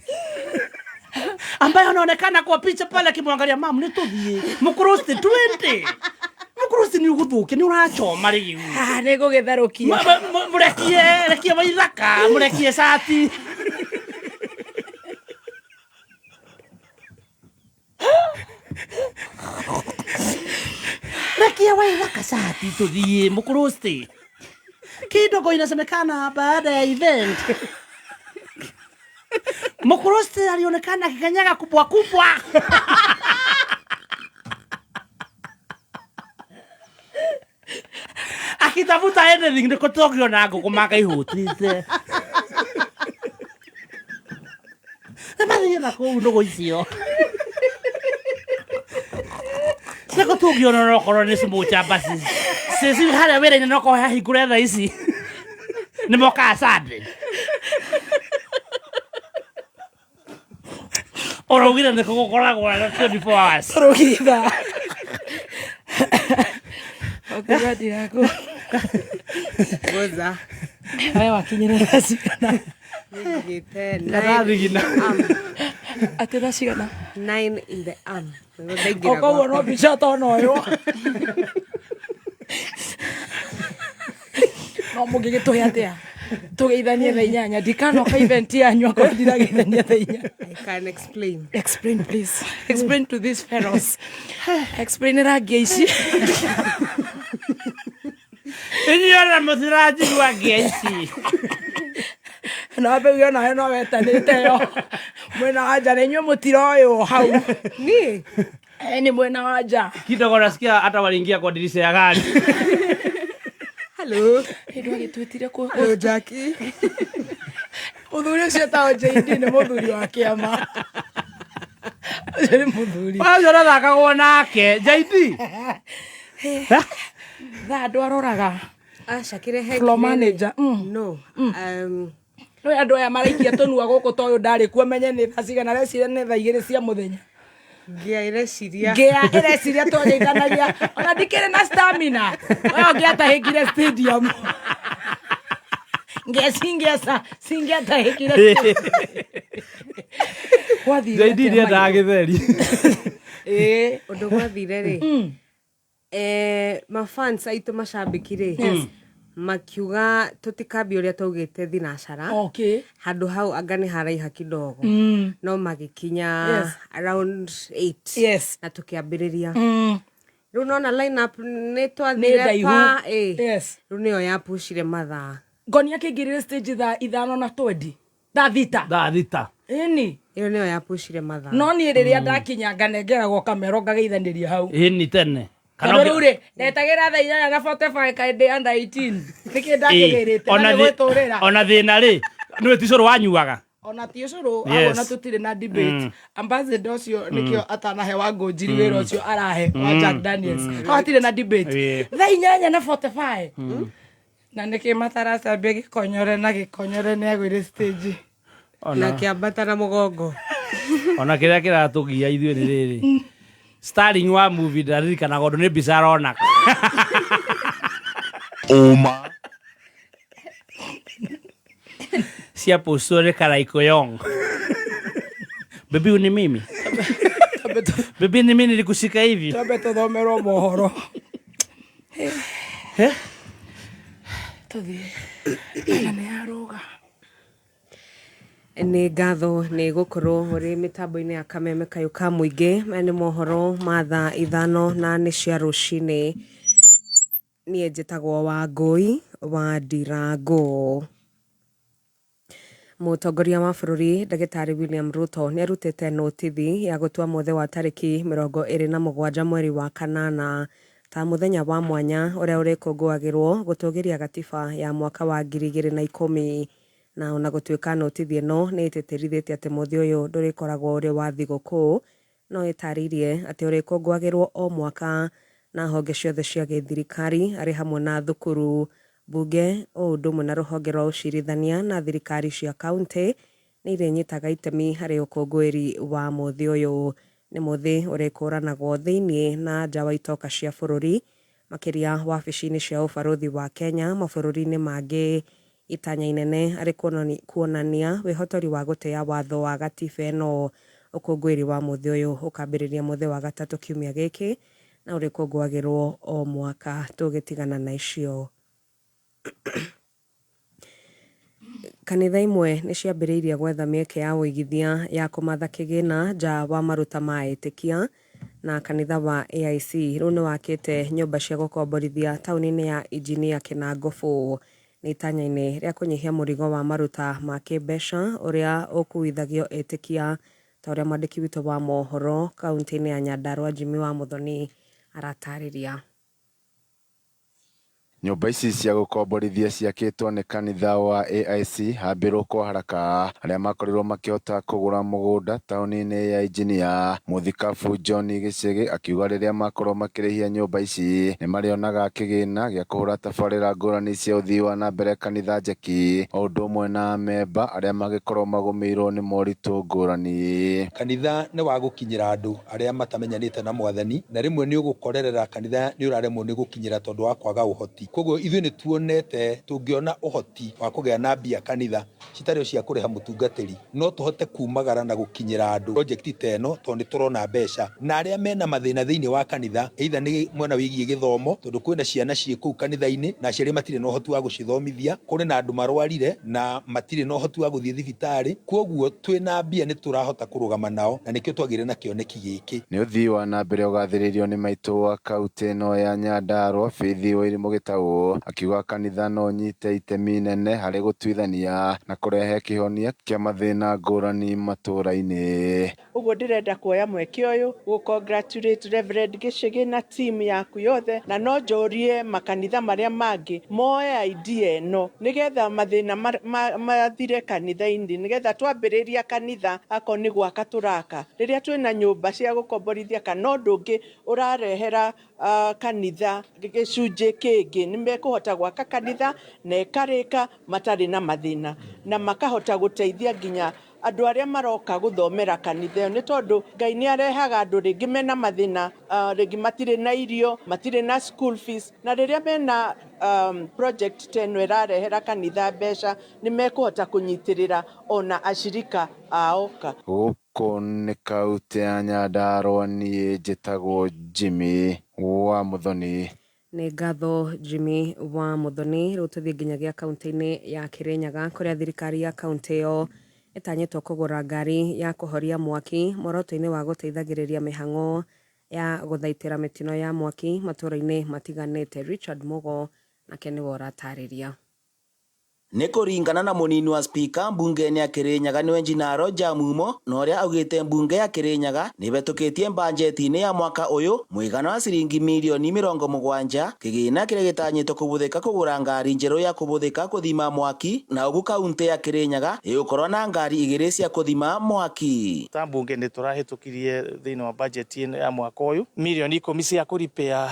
ambaye anaonekana kwa picha pale akimwangalia mama, nitudhie Mkurusti 20. Mkurusti ni uguthuke, ni urachoma riu. Nego getharukia. Murekie Waithaka, murekie Sati. Rekia Waithaka Sati tudhie Mkurusti. Kidogo inasemekana baada ya event Mkurusti alionekana akikanyaga kubwa. Akitafuta anything niko Tokyo na kumaka ihutite. Namathie na kou ndogo icio. Niko Tokyo na rokoro ni smucha basi. Sisi hale wera ni noko hahingure tha ici. Ni moka Sunday. Orogire niko gukoragwo 24 hours. Orogitha. Okugati yako. Goza. Haya wakinyira rasigana. Ngite Narathigina. Ate rasigana 9 in the arm. Oko wono bicha tono yo. No mugige to yatea. Tugeithanie tha 8 ndikano ka event yanyu ko ndirageithania tha 8. I can explain. Explain please. Explain to these fellows. Explain rangi ici. Inyora muthiraji wa geci. Na beyo na no wetanite yo. Mwena aja nenyo mutiro yo hau. Ni? Ni mwena aja. Kidogo nasikia hata waliingia kwa dirisha ya gari. Hello. Ndio gitwitire ko. Hello Jackie. Muthuri ucio tawo JD ni muthuri wa kiama. Ni muthuri. Wazo rathakagwo nake JD. Tha aroraga. Shakire head. Floor manager. No. No andu aya maraikia tonua guku toyo ndari kuo menye ni tha cigana recire ni tha 2 cia muthenya. Gia ireciria twageithanagia ona ndikire na stamina. Wewe ungiatahikire stadium. Singiatahikire. Wathire. JD ni nda githeri. Undu gwathire ri. Mafans aitu macambikire. Makiuga tutikambia uria taugite thinacara. Okay. Handu hau anga ni haraiha kidogo. No magikinya around 8. Yes. Na tukiambiriria. Riu nona line up ni twathire pa. Yes. Riu niyo yapushire mathaa. Ngonia kingirire stage tha 5 na 20. Tha thita. Ini. Iyo niyo yapushire mathaa. No ni riria ndakinya nganengeragwo kamero ngageithaniria hau. Ini tene. Kanore netagira tha 8 na 45 kainde under 18. Niki ndakigirite na gweturira. Ona thina ri. Niwe ticoro wanyuaga. Ona ti ucuru ona tutire na debate. Ambassador ucio nikio atanahe wa ngonjiri wira ucio arahe wa Jack Daniels. Hatire na debate. Tha 8 na 45. Na niki matarasa begi konyore na gikonyore ni agwire stage. Na kiambata na mugongo. Ona kiria kiratugia ithuĩ ni riri. Starring wa movie ndaririkana gondu ni mbica arona. Oma. Cia postore Karaiko Yong. Bibi ni mimi. Bibi ni mimi nilikushika hivi. Tabe tuthomerwo mohoro. Tuthie. Nani aruga. Ni ngatho ni gukorwo uri mitambo-ini ya Kameme Kayo ka muingi. Ni mohoro ma thaa 5 na ni cia rucini. Ni njitagwo Wangui wa Ndirango. Mutongoria wa bururi Ndagĩtarĩ William Ruto ni arutite notithi ya gutua mothe wa tariki 27 mweri wa kanana ta muthenya wa mwanya uria urikungũagĩrwo gutugiria gatiba ya mwaka wa 2010. na ona gũtuĩka notithie no nĩ ĩtĩtĩrithĩtie atĩ mũthĩ ũyũ ndũrĩkoragwo ũrĩ wa thigũkũ, no ĩtarĩirie atĩ ũrĩkũngũagĩrwo o mwaka na honge ciothe cia gĩthirikari arĩ hamwe na thukuru, mbunge o ũndũ ũmwe na rũhonge rwa ũcirithania na thirikari cia kaunti nĩ irĩnyitaga itemi harĩ ũkũngũĩri wa mũthĩ ũyũ. Nĩ mũthĩ ũrĩkũranagwo thĩinĩ na nja wa itoka cia bũrũri, makĩria wabici-inĩ cia ũbarũthi wa Kenya mabũrũri-inĩ mangĩ. Itanya inene arĩ kuonania wĩhotori wa gũtĩa watho wa gatiba ĩno. Ũkũngũĩri wa mũthĩ ũyũ ũkambĩrĩria mũthĩ wa gatatũ kiumia gĩkĩ na ũrĩkũngũagĩrwo o mwaka tũgĩtigana na icio. Kanitha imwe nĩ ciambĩrĩirie gwetha mĩeke ya ũigithia ya kũmatha kĩgĩna nja wa maruta ma etĩkia, na kanitha wa AIC rĩu nĩ wakĩte nyũmba cia gũkomborithia taũni-inĩ ya Injinia Kĩnangũbũ. Nĩ itanya-inĩ rĩa kũnyihia mũrigo wa maruta ma kĩmbeca ũrĩa ũkuithagio etĩkia, ta ũrĩa mwandĩki witũ wa mohoro kaunti-inĩ ya Nyandarua Jimmy wa Muthoni aratarĩria. Nyũmba ici cia gũkomborithia ciakĩtwo nĩ kanitha wa AIC hambĩrwo kwa haraka arĩa makorirwo makĩhota kũgũra mũgũnda taũni-inĩ ya Injinia. Mũthikabu John Gĩchĩgĩ akiuga rĩrĩa makorwo makĩrĩhia nyũmba ici nĩ marĩonaga kĩgĩna gĩa kũhũra tabarĩra ngũrani cia ũthii wa na mbere kanitha njeki, o ũndũ ũmwe na memba arĩa magĩkorwo magũmĩirwo nĩ moritũ ngũrani. Kanitha nĩ wa gũkinyĩra andũ arĩa matamenyanĩte na Mwathani, na rĩmwe nĩ ũgũkorerera kanitha nĩ ũraremwo nĩ gũkinyĩra tondũ wa kwaga ũhoti. Koguo ithuĩ nĩ tuonete tũngĩona ũhoti wa kũgĩa na mbia kanitha citarĩ cia kũrĩha mũtungatĩri, no tũhote kumagara na gũkinyĩra andũ project ta ĩno tondũ nĩ tũrona mbeca. Na arĩa mena mathĩna thĩinĩ wa kanitha, either nĩ mwena wĩgiĩ gĩthomo, tondũ kwĩna ciana ciĩ kũu kanitha-inĩ na aciari matirĩ na ũhoti wa gũcithomithia, kũrĩ na andũ marwarire na matirĩ na ũhoti wa gũthiĩ thibitarĩ. Koguo twĩna mbia nĩ tũrahota kũrũgama nao, na nĩkĩo twagĩrĩire na kĩoneki gĩkĩ. Nĩ ũthii wa na mbere ũgathĩrĩirio nĩ maitũ wa kaunti ĩno ya Nyandarua Faith Wairimũ Gĩtaũ, akiuga kanitha no nyite itemi nene harĩ gũtuithania na kũrehe kĩhonia kĩa mathĩna ngũrani matũra-inĩ. Ũguo ndĩrenda kuoya mweke ũyũ gũ-congratulate Reverend Gĩchĩgĩ na team yaku yothe, na no njorie makanitha marĩa mangĩ moe idea ĩno nĩgetha mathĩna mathire kanitha-inĩ, nĩgetha twambĩrĩria kanitha ako nĩ gwaka tũraka. Rĩrĩa twĩna nyũmba cia gũkomborithia kana ũndũ ũngĩ ũrarehera kanitha gĩcunjĩ kĩngĩ, nĩ mekũhota gwaka kanitha na ĩkarĩka matarĩ na mathĩna, na makahota gũteithia nginya andũ arĩa maroka gũthomera kanitha nĩ tondũ Ngai nĩ arehaga andũ rĩngĩ mena mathĩna, rĩngĩ matirĩ na irio, matirĩ na school fees, na rĩrĩa mena project teno ĩrarehera kanitha mbeca nĩ mekũhota kũnyitĩrĩra ona ashirika ao. Gũkũ nĩ kaunti ya Nyandarua, niĩ njĩtagwo Jimmy wa Muthoni. Nĩ ngatho Jimmy wa Muthoni. Rĩu tũthiĩ nginyagia kaunti-inĩ ya Kĩrĩnyaga kũrĩa thirikari ya kaunti ĩyo ĩtanyĩtwo kũgũra ngari ya kũhoria mwaki muoroto-inĩ wa gũteithagĩrĩria mĩhang'o ya gũthaitĩra mĩtino ya mwaki matũra-inĩ matiganĩte. Richard Mugo nake nĩwe ũratarĩria. Nĩ kũringana na mũnini wa spika mbunge-inĩ ya Kĩrĩnyaga nĩwe Njinaro Jamumo, na ũrĩa augĩte mbunge ya Kĩrĩnyaga nĩbetũkĩtie banjeti-inĩ ya mwaka ũyũ mũigana wa ciringi mirioni 70, kĩgĩna kĩrĩa gĩtanyĩtwo kũbũthĩka kũgũra ngari njerũ ya kũbũthĩka kũthima mwaki, na ũguo kaunti ya Kĩrĩnyaga ĩgũkorwo na ngari igĩrĩ cia kũthima mwaki. Ta mbunge nĩ tũrahĩtũkirie thĩinĩ wa bajeti ya mwaka ũyũ mirioni 10 cia kũripia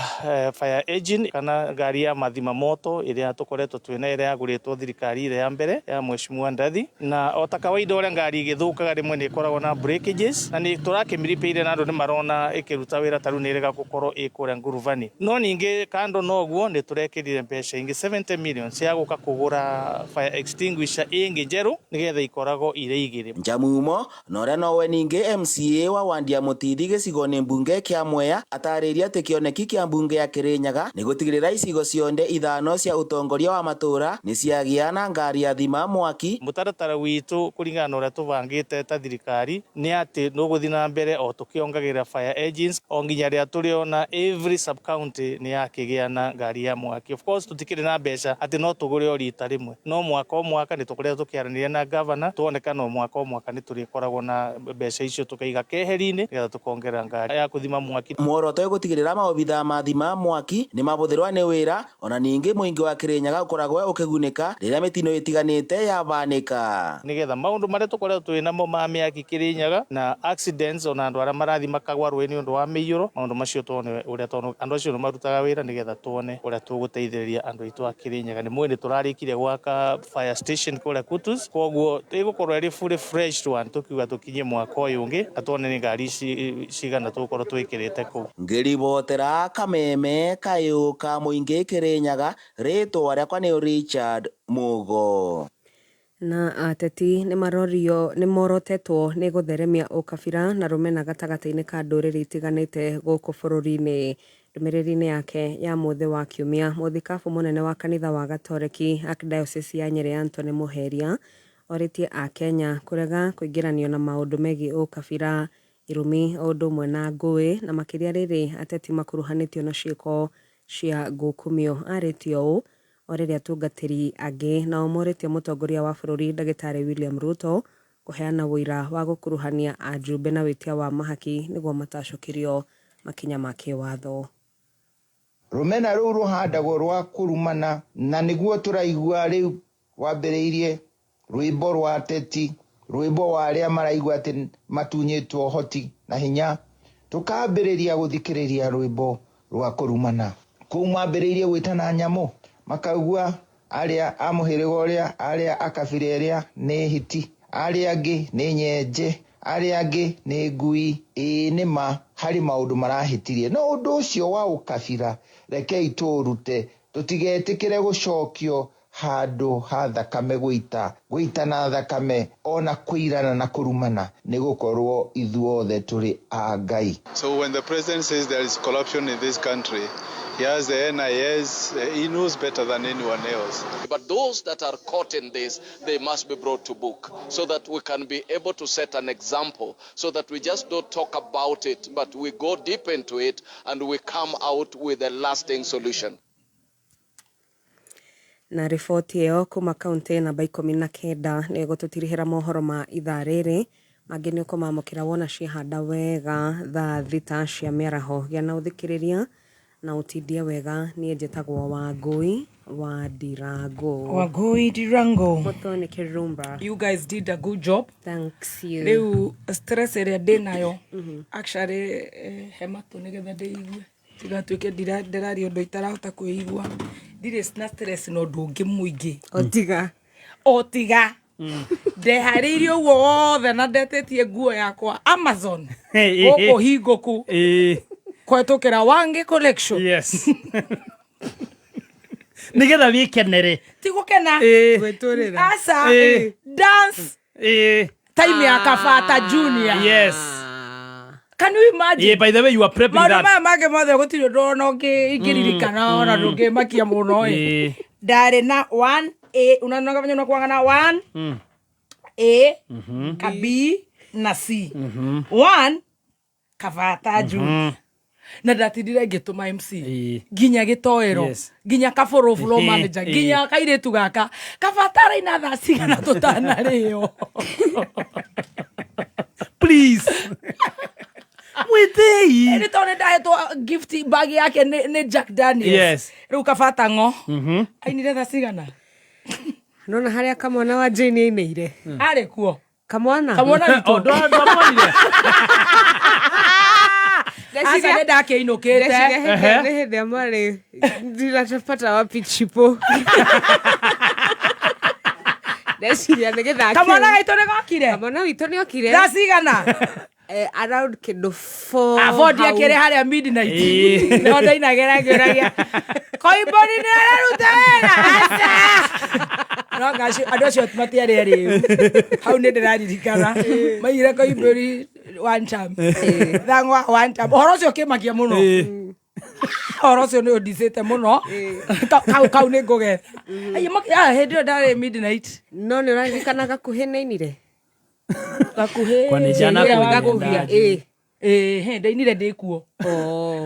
fire engine kana ngari ya mathima moto ĩrĩa tũkoretwo twĩna ĩrĩa yagũrĩtwo thirikari ile ya mbere ya Mheshimiwa Ndathi, na o ta kawaida ũrĩa ngari igĩthũkaga rĩmwe nĩ ĩkoragwo na breakages, na nĩ tũrakĩmĩripĩire na andũ nĩ marona ĩkĩruta wĩra tarũ nĩ ĩrega gũkorwo ĩkũrĩa nguruvani. No ningĩ kando na ũguo nĩ tũrekĩrire mbeca ingĩ 70 million cia gũka kũgũra fire extinguisher ingĩ njerũ nĩgetha ikoragwo irĩ igĩrĩ. Jamumo na ũrĩa nowe ningĩ MCA wa Wandia Mũtindi gĩcigo-inĩ mbunge kĩa Mwea atarĩria atĩ kĩoneki kĩa mbunge ya Kĩrĩnyaga nĩ gũtigĩrĩra icigo cionde ithano cia ũtongoria wa matũra nĩ ciagĩa na ngari ya thima mwaki. Mũtaratara witũ kũringana na ũrĩa tũbangĩte ta thirikari nĩ atĩ nĩ gũthiĩ na mbere o tũkĩongagĩrĩra fire engines o nginya rĩrĩa tũrĩona every sub county nĩ yakĩgĩa na ngari ya mwaki. Of course tũtikĩrĩ na mbeca atĩ no tũgũre o rita rĩmwe, no mwaka o mwaka nĩ tũkoretwo tũkĩaranĩria na governor tuonekana o mwaka o mwaka nĩ tũrĩkoragwo na mbeca icio tũkaiga keheri-inĩ nĩgetha tũkongerera ngari ya kũthima mwaki. Muoroto wa gũtigĩrĩra maobitha ma thima mwaki nĩ mabũthĩrwo nĩ wĩra, ona ningĩ mũingĩ wa Kĩrĩnyaga ũkoragwo ũkĩgunĩka rĩrĩa mitino itiganite yabanika nigetha maundu maria tukoretwo twinamo ma miaki Kirinyaga na accidents ona andu aria marathi makagwa rweni undu wa miiyuro maundu macio tuone uria andu acio no marutaga wira nigetha tuone uria tuguteithĩrĩria andu aitu a Kirinyaga ni mwene turarikire gwaka fire station kule Kutus koguo igukorwo iri fully fresh one tukiuga tukinyie mwaka uyu ungi atone ni ngari cigana tugukorwo twikirite ku ngiribotera Kameme kayo ka muingi Kirinyaga ritwa riakwa ni Richard Mugo. Na ateti nĩ morotetwo nĩ gũtheremia ũkabira na rũmena gatagatĩ-inĩ ka ndũrĩrĩ itiganĩte gũkũ bũrũri-inĩ. Ndũmĩrĩri-inĩ yake ya mũthĩ wa kiumia, mũthikabu mũnene wa kanitha wa Gatoreki Archdiocese ya Nyeri Anthony Muheria orĩtie a Kenya kũrega kũingĩranio na maũndũ megiĩ ũkabira, irumi, o ũndũ ũmwe na ngũĩ, na makĩria rĩrĩ ateti makuruhanĩtio na ciĩko cia ngukumio. Arĩtie ũũ o rĩrĩa atungatĩri angĩ nao morĩtie mũtongoria wa bũrũri Ndagĩtarĩ William Ruto kũheana wĩira wa gũkuruhania ajumbe na wĩtia wa mahaki nĩguo matacũkĩrio makinya ma kĩwatho. Rũmena rũu rũhandagwo rwa kurumana na nĩguo tũraigua rĩu wambĩrĩirie rwĩmbo rwa ateti, rwĩmbo wa arĩa maraigua atĩ matunyĩtwo hoti na hinya, tũkambĩrĩria gũthikĩrĩria rwĩmbo rwa kurumana. Kũu mambĩrĩirie gwĩtana nyamũ, makaugua arĩa a mũhĩrĩga ũrĩa, arĩa a kabira ĩrĩa nĩ hiti, arĩa angĩ nĩ nyenje, arĩa angĩ nĩ ngui. Nĩ ma harĩ maũndũ marahĩtirie. No ũndũ ũcio wa ũkabira rekei tũrute, tũtigetĩkĩre gũcokio handũ ha thakame gũita na thakame ona kũirana na kũrumana nĩ gũkorwo ithuothe tũrĩ a Ngai. So when the president says there is corruption in this country, he has the NIS, he knows better than anyone else. But those that are caught in this, they must be brought to book so that we can be able to set an example, so that we just don't talk about it, but we go deep into it and we come out with a lasting solution. Na riboti ĩyo kuma kaunti namba 19 nĩ gũtũtirihĩra mohoro ma ithaa rĩrĩ mangĩ nĩ ũkũmamũkĩra wona ciĩhanda wega thaa thita cia mĩaraho. Gĩa na ũthikĩrĩria na ũtindie wega. Niĩ njĩtagwo Wangui wa Ndirango. Wangui Ndirango. Motoni Kirumba. You guys did a good job. Thanks you. Rĩu stress ĩrĩa ndĩnayo actually hematu nĩgetha ndĩigue tigatuĩke ndĩraria ũndũ itarahota kwĩigua. Ndirĩ na stress no ũndũ ũngĩ mũingĩ. Otiga. Ndeharĩirie ũguo wothe na ndetetie nguo yakwa Amazon gũkũ hingũku kũhetũkĩra Wangi Collection. Yes. Nigetha wĩkenere. Ti gũkena. Gwĩtũrĩra. Asa. Dance. Time ya Kabata Junior. Yes. Can you imagine? Yeah, by the way, you are prepping that. Mama mage mothe gũtirĩ ndona ingĩririkana ona ndũngĩmakia mũno. Ndarĩ na 1A, unaona kama unakuanga na 1A, ka B na C. 1 Kabata Junior. Na ndatindire ngĩtũma MC nginya gĩtoero nginya kaboro floor manager nginya kairĩtu gaka Kabata raina thaa cigana tũtanarĩo. Please. Mwitei. Nĩ tondũ ndahetwo gift bag yake nĩ Jack Daniels. Yes. Rĩu Kabata ngo. Ainire thaa cigana. Nona harĩa kamwana wa Jane ainĩire. Arĩ kuo. Kamwana witũ. Ndamwonire. Asa nenda akĩinũkĩte. Nĩ hĩndĩ amarĩ ndiratapata wapi chipo. Ndeciria nĩgetha kamwana gaitũ nĩgokire. Kamwana witũ nĩokire. Thaa cigana. Around kĩndũ 4. Avoid akĩrĩ harĩa midnight. No ndainagera ngĩũragia. Koimboni nĩ araruta wĩra. Asa. No gacio andũ acio matiarĩ rĩu. Hau nĩ ndĩraririkana. Maigire Koimboni one time. Thangwa one time. Ũhoro ũcio ũkĩmakia mũno. Ũhoro ũcio nĩ ũndicĩte mũno. Kau nĩ ngũgetha. Hĩndĩ ĩyo ndarĩ midnight. No nĩ ũraririkana gakuhĩ nĩ ainire. Gakuhĩ. Kwani jana gakuvia. Ndainire ndĩkuo.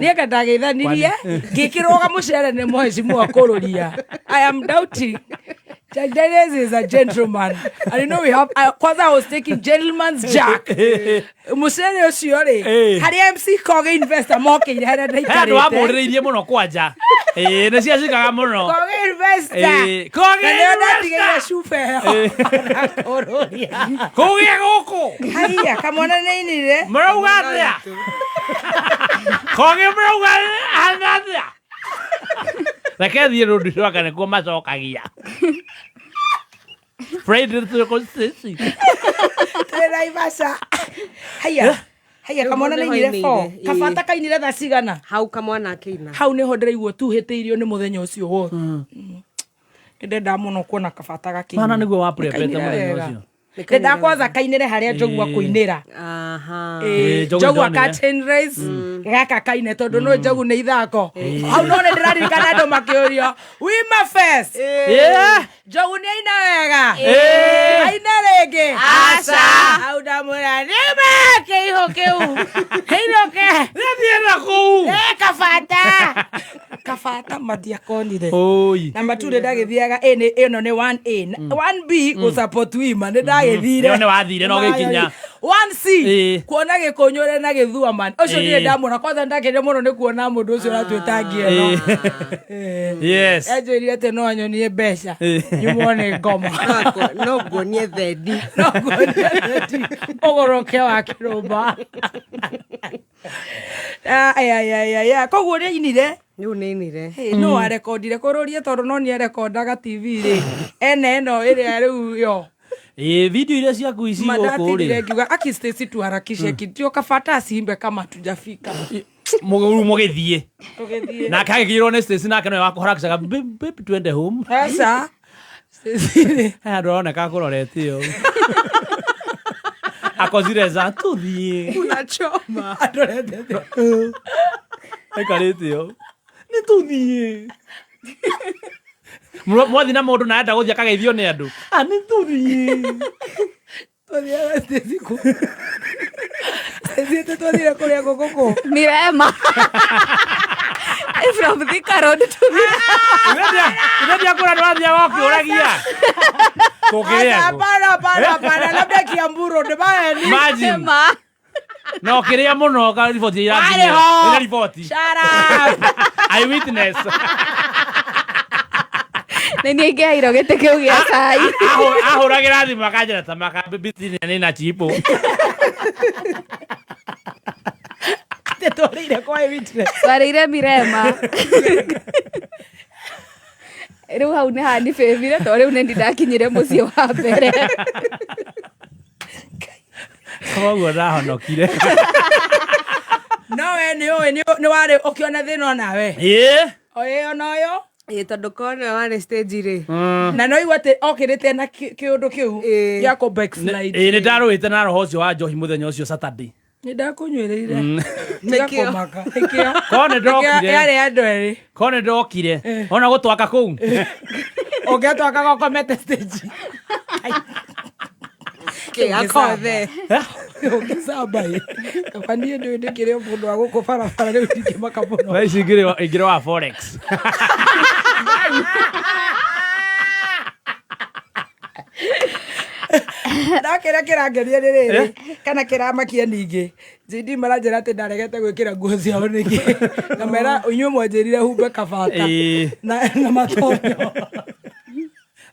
Niĩ ndagĩithanirie ngĩkĩrũga mũcere nĩ mũhecimu wa kũrũria. I am doubting Jack Daniels is a gentleman. And you know we have, kwanza I was taking gentleman's Jack. Musene osiore. Hari MC Koge investor moke ile hada daitarete. Ndo amuririe muno kwanja. Nasi ashikaga muno. Koge investor. Koge investor. Shufe. Koge goko. Haya kamona nini re? Mraugatia. Koge mraugatia. Reke thiä rå ndu coka nä kuo macokagia Naivasha. Haya kamwana nä inire fo kabata kainire tha cigana hau kamwana akeina hau nä ho ndäraigua tuhä tä irio nä må thenya å cio wothe nä ndenda må no kuona kabata gakiina nä guo wapete må thenya å cio nä ndakwaza kainä harä a njogua kå inä ra njogua gaka kaine tondå no njogu nä ithako hau no nä ndä raririkana andå makä å rio njogu nä aina wega aina rä ngä hau ndamwä ra nä make ihå kä u hä thiä kå kabata mathiakonire na maturä ndagä thiaga ä no nä 1A 1B gå support wima nä ndagä thire nä wathire no gä kinya 1C kuona gä kå nyå re na gä thua man å cio ndirä ndamwona kwanza ndakä re må no nä kuona må ndå å cio ratwä tangie no enjå ire atä no anyonie mbeca nyumwo nä ngoma no nguonie thendi å gå roke wa kä rå mba koguo nä ainire riu nä inire no arekondire kå rå rie tondå no nä arekondaga TV rä ene no ä rä a rä u yo video ile ciaku ici gũkũ rĩ ngiuga akisteci tuharakishe kitio kabata simbe kama tujafika mũgĩthiĩ na kagĩrwo nĩ Stacy nake no wakũharakishaga baby twende home sasa aya ndũroneka kũrorete ũũ akozire za tũthiĩ unachoma andorete aikarĩte ũũ nĩ tũthiĩ mwathi na mundu na enda guthia kageithio ni andu ani turi twathia Stacy ku Stacy twathia kuria goko Mirema from the road to ndio kuna twathia wakiuragia kukiria para labda Kiamburu ndo baya ni sema no kiria muno ka report ira report shut up I witness nini ngeairo gite kiu gia cai ahuragira thimu akanjira ta makabibiti ni na chipo te twarire kwa witness twarire Mirema riu hau nä hani bäbire to rä u nä ndakinyire må ciä wa mbere koguo ndahonokire nowe nä warä å kä ona thä no nawe oä ona å yå tondå kona warä stage rä na no igua atä okä rä te na kä å ndå kä u gä akå nä ndarå ä te na roho å cio wa njohi må thenya å cio Saturday nä ndakå nyuä rä ire yarä andå erä ko nä ndokire ona gå twaka kå u å ngä atwaka gokomete stage akothe å ngä cambaä kabaniä ndå ndä kä rä må ndå wa gå kå barabara rä u ndingä maka må no ici ingä rä wa forex ndakä rä kä rangeria nä rä rä kana kä ramakia ningä JD maranjä ra atä ndaregete gwä kä ra nguo ciao nä kä na mera inyuä mwanjä rire humbe kabata na matonyo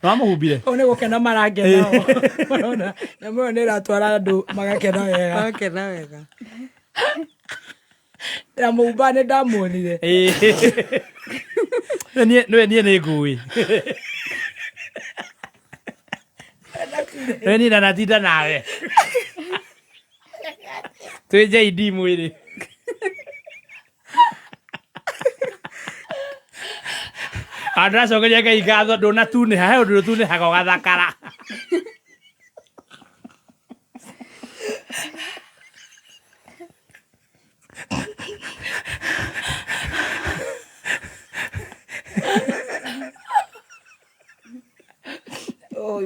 Wamuhumbire o nä gå kena marangenao nyamå ä yo nä ratwara andå magakena wega na må humba nä ndamuonire niä nä ngå ä ni ndanatinda nawe twä JD mwä rä andå acokeria Ngai ngatho ndå na tunä ha he å ndå tunä haga å gathakara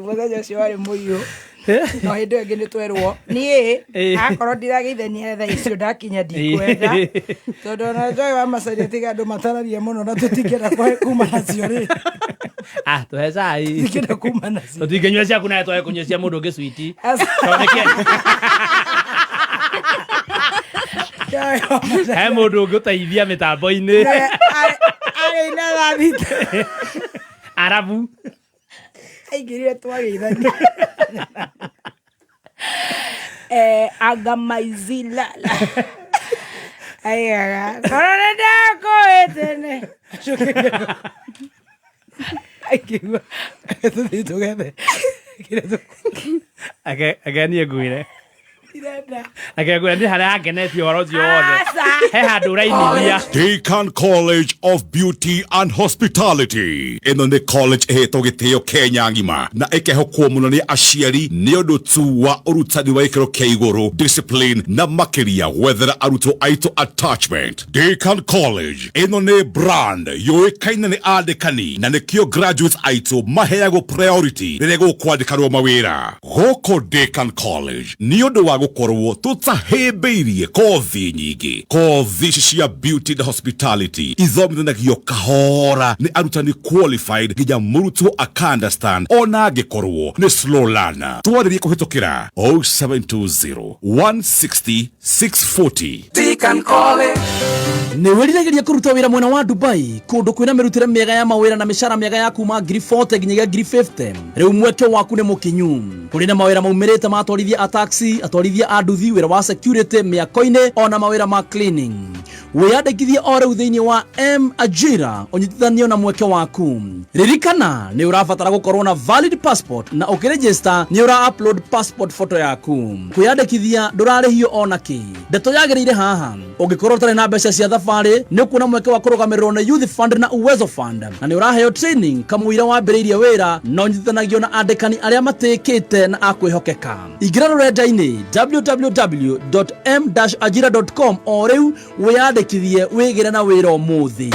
muthenya ũcio warĩ mũiyũ no hĩndĩ ĩngĩ nĩ twerwo niĩ akorwo ndirageithania thaa icio ndakinya ndikwenda tondũ ona Joy wa Macharia tiga andũ matararia mũno na tũtingĩenda kuma nacio rĩ tũhe cai tũtingĩenda kuma nacio tũtingĩnyua ciaku nawe twahe kũnyua cia mũndũ ũngĩ switi he mũndũ ũngĩ ũteithia mĩtambo-inĩ agĩina thaathite arabu aingĩrire twageithania agamaizilala aigaga korone ndakwĩtene aikigua tũthiĩ tũgethe agenie ngwĩre harĩa angenetie ũhoro ũcio wothe he handũ ũrainithia Deakin College of Beauty and Hospitality ĩno nĩ college ĩhetwo gĩtĩo Kenya ng'ima na ĩkehokwo mũno nĩ aciari nĩ ũndũ tu wa ũrutani wa gĩkĩro kĩa igũrũ discipline na makĩria gwethera arutwo aitũ attachment. Deakin College ĩno nĩ brand yũĩkaine nĩ andĩkani na nĩkĩo graduates aitũ maheagwo priority rĩrĩa gũkwandĩkanwo mawĩra gũkũ Deakin College nĩ ũndũ wa gũkorwo tũtahĩmbĩirie kothi nyingĩ. Kothi cia beauty na hospitality ithomithanagio kahora nĩ arutani qualified nginya mũrutwo understand ona angĩkorwo nĩ slow learner. Twarĩrie kũhĩtũkĩra 0720 160 640. Deakin College nĩ wĩriragĩria kũruta wĩra mwena wa Dubai kũndũ kwĩna mĩrutĩre mĩega ya mawĩra na mĩcara mĩega ya kuma ngiri 40 nginyagia ngiri 50. Rĩu mweke waku nĩ mũkinyu. Kũrĩ na mawĩra maumĩrĩte ma atwarithia a taxi, atwarithia a nduthi, wĩra wa security mĩako-inĩ ona mawĩra ma cleaning. Wĩyandĩkithie o rĩu thĩinĩ wa M-Ajira ũnyitithanio na mweke waku. Ririkana nĩ ũrabatara gũkorwo na valid passport na ũkĩregister nĩ ũra-upload passport photo yaku. Kwĩyandĩkithia ndũrarĩhio ona kĩ. Ndeto yagĩrĩire haha. Ũngĩkorwo ũtarĩ na mbeca cia thabarĩ nĩ ũkuona mweke wa kũrũgamĩrĩrwo na Youth Fund na Uwezo Fund na nĩ ũraheo training kamũira wambĩrĩirie wĩra na ũnyitithanagio na andĩkani arĩa matĩkĩte na akwĩhokeka. Ingĩra rũrenda-inĩ www.m-ajira.com o rĩu wĩyandĩkithie wĩgĩre na wĩra ũmũthĩ.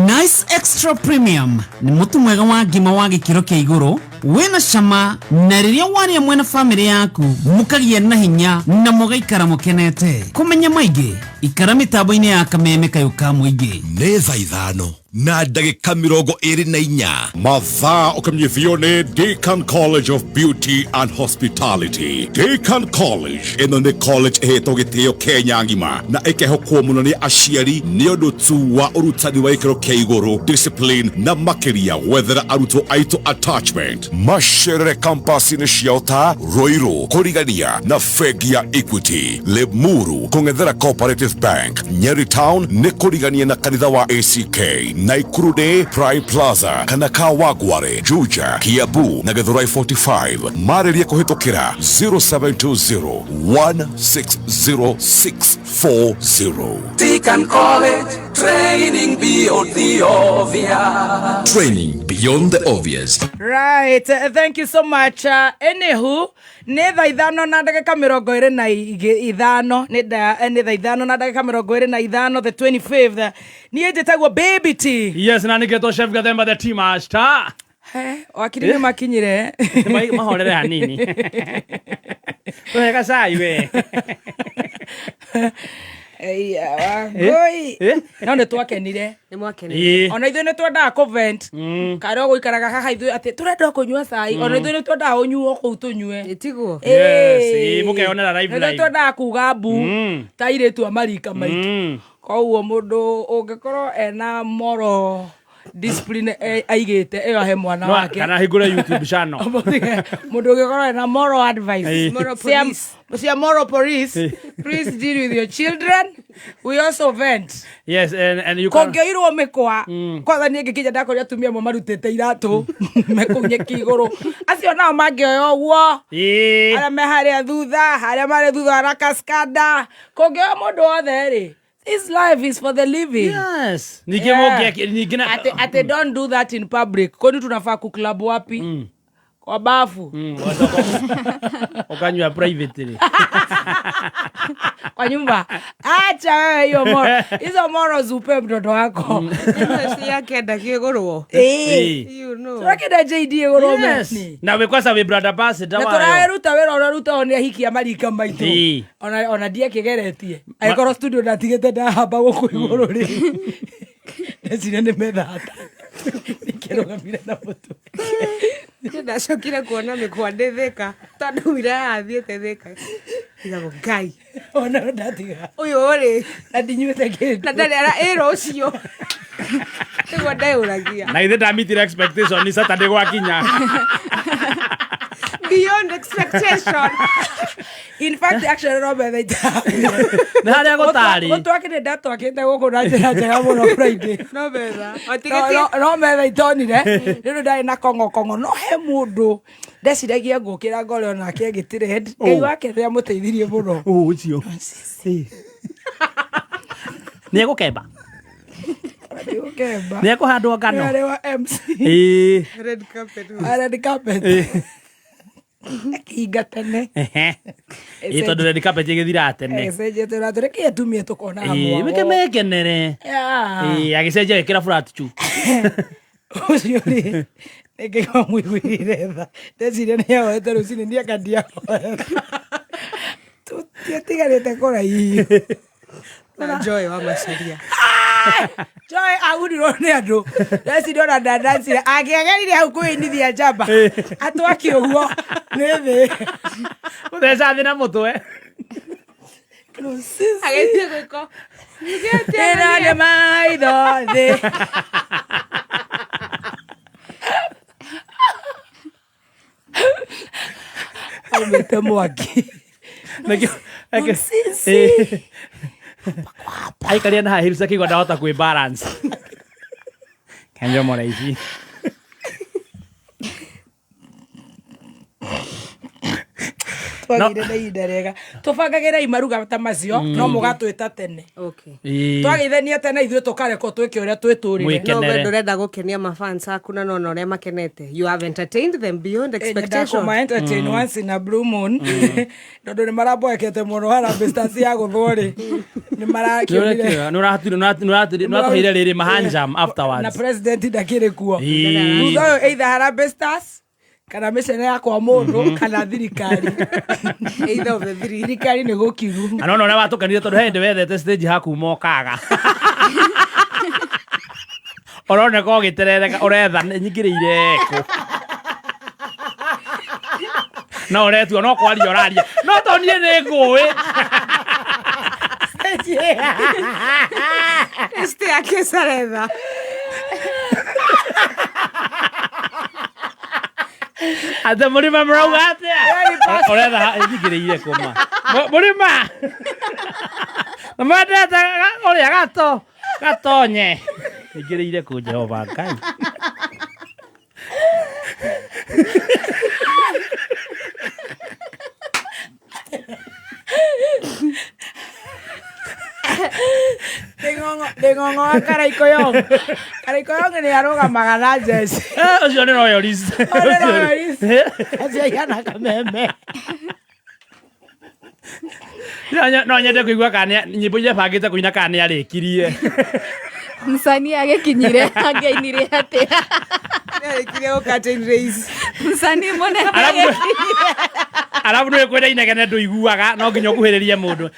Nice Extra Premium nĩ mũtu mwega wa ngima wa gĩkĩro kĩa igũrũ wĩna cama na rĩrĩa warĩa mwena famĩlĩ yaku mũkagĩa na hinya na mũgaikara mũkenete. Kũmenya maingĩ ikara mĩtambo-inĩ ya Kameme Kayũ ka Mũingĩ. Nĩ thaa ithano na ndagĩka 24 mathaa ũkamnyithio nĩ Deakin College of Beauty and Hospitality. Deakin College ĩno nĩ college ĩhetwo gĩtĩo Kenya ng'ima na ĩkehokwo mũno nĩ aciari nĩ ũndũ tu wa ũrutani wa gĩkĩro kĩa igũrũ discipline na makĩria gwethera arutwo aitũ attachment. Macerere campus-inĩ ciao ta Ruiru kũrigania na bengi ya Equity, Limuru kũng'ethera Cooperative Bank, Nyeri Town nĩ kũrigania na kanitha wa ACK, Naikurude Prime Plaza kana Kawagware, Juja, Kiambu na Githurai 45. Marĩria kũhĩtũkĩra 0720 160 Deakin College, training beyond the obvious. Training beyond the obvious. Right, thank you so much. Anywho, nĩ thaa ithano na ndagĩka 25 nĩ thaa ithano na ndagĩka 25 the 25th. Niĩ njĩtagwo Baby T. Yes, na nĩkĩtwo Chef Gathemba the Tea Master. Wakiri nĩ makinyire. Mahorere hanini. Wega cai we. Wangoi no nĩ twakenire nĩ mwakenire ona ithuĩ nĩ twendaga kũvent karĩa gũikaraga haha ithuĩ atĩ tũrenda kũnyua cai ona ithuĩ nĩ twendaga ũnyuo kũu tũnyue ĩtigwo mũkeyonera live nĩ twendaga kuga mbu ta irĩtu a marika maitũ koguo mũndũ ũngĩkorwo ena moro discipline aigĩte ĩyo he mwana wake kana hingũre YouTube channel mũndũ ũngĩkorwo ena moral advice moral police please deal with your children. We also vent. Yes, and you can kongeirwo mĩkwa kwanza niĩ ngĩkinya ndakoria atumia amwe marutĩte iratũ mekũnyeki igũrũ acio nao mangĩoya ũguo arĩa me harĩa thutha harĩa marĩ thutha wa Rakaskada kũngĩoya mũndũ wothe rĩ. This life is for the living. Yes. Ate don't do that in public. Kwani tunafaa kuklub wapi? Kwa bafu. Ukanywa privately. kwa nyumba. Acha wewe hiyo moro. Hizo moro zupe mtoto wako. Si yake ndakigurwo. You know. Turakenda JD gurwo meni. Na we kwasa we brother pass dawa. Na turaruta wera unaruta oni hiki amarika maitho. Ona dia kigeretie. Aikoro studio ndatigete ndahamba guku iguru ri. Ndecire nĩ methata. Nikĩrũgamire na mũtwe. Ndacokire kuona mĩkwandĩ thĩka tondũ ira athiĩte thĩka. Igagwo Ngai. Ona ndatiga. Ũyũ rĩ. Na ndinyuĩte kĩndũ. Na ndarĩ ara ĩro ũcio. Nĩguo ndeyũragia. Na ithe ndamitire expectation ni Saturday gwakinya. Beyond expectation. In fact, actually, Robert, na haria gutari gutwakire ndatwakite guku na njira njega muno Friday no betha no metha itonire riu ndari na kongo no he mundu ndeciragia ngukira ngore ona ke gitire ngai wake ria muteithirie muno ucio ni gukemba ni kuhandwo ngano ni wa MC red carpet red carpet igatene ito ndo ndikapete githira tene eseje tena tureke tumie tukona hamwe mike mekenere agiseje kira flat chu ucio ni ngiga mwigwirire tha ndecire ni yao ete rucini ndia kandia tutiatigarite kora hii na Joy wa maceria Joy agurirwo nĩ andũ ndecire ona ndandancire angĩagerire hau kwĩinithia njamba atwaki ũguo nĩ thĩ ũtheca thĩ na mũtwe agĩthiĩ gwĩko ĩno nĩ maitho thĩ aumĩte mwaki aikaria na hahirusa kigwa ndahota kwĩ balance kanjo mona ici twagire na ihinda rĩega tũbangagĩra imaruga ta macio no mũgatwĩta tene twagithenia tene ithuĩ tũkarekwo twĩke ũrĩa twĩtũrire no we ndũrenda gũkenia mafans aku na nona ũrĩa makenete you have entertained them beyond expectation entertain once in a blue moon tondũ nĩ maramboekete mũno Harambee Stars ya gũthwo rĩ nĩ marakĩrire nũratũheire rĩrĩ mahanjam afterwards na president ndakĩrĩ kuo thutha ũyũ either Harambee Stars kana mĩcene yakwa mũndũ kana thirikari either of the three thirikari nĩ gũkiru anona ũrĩa watũkanire tondũ he ndĩwethete stage haku mokaga ũroneka ũgĩterereka ũretha nyingĩrĩire kũ no ũretua no kwaria ũraria no tonire nĩ ngũĩ este yake saretha ate murima mrauga atia ũretha nyingĩrĩire kũma murima na mwendete ũrĩa gatonye nyingĩrĩire kũ Jehova Ngai Ndĩng'ong'o Karaikoyong nĩ arũgamaga na njeci ũcio nĩ Royals acio ihana kameme no nyende kũigua kana nyĩmbo iria bangĩte kũina kana nĩ arĩkirie msanii agĩkinyire angĩainire atĩa arĩkirie gũkatain race msanii mbona arabu nĩ kwenda inegene ndũiguaga no nginya ũkuhĩrĩrie mũndũ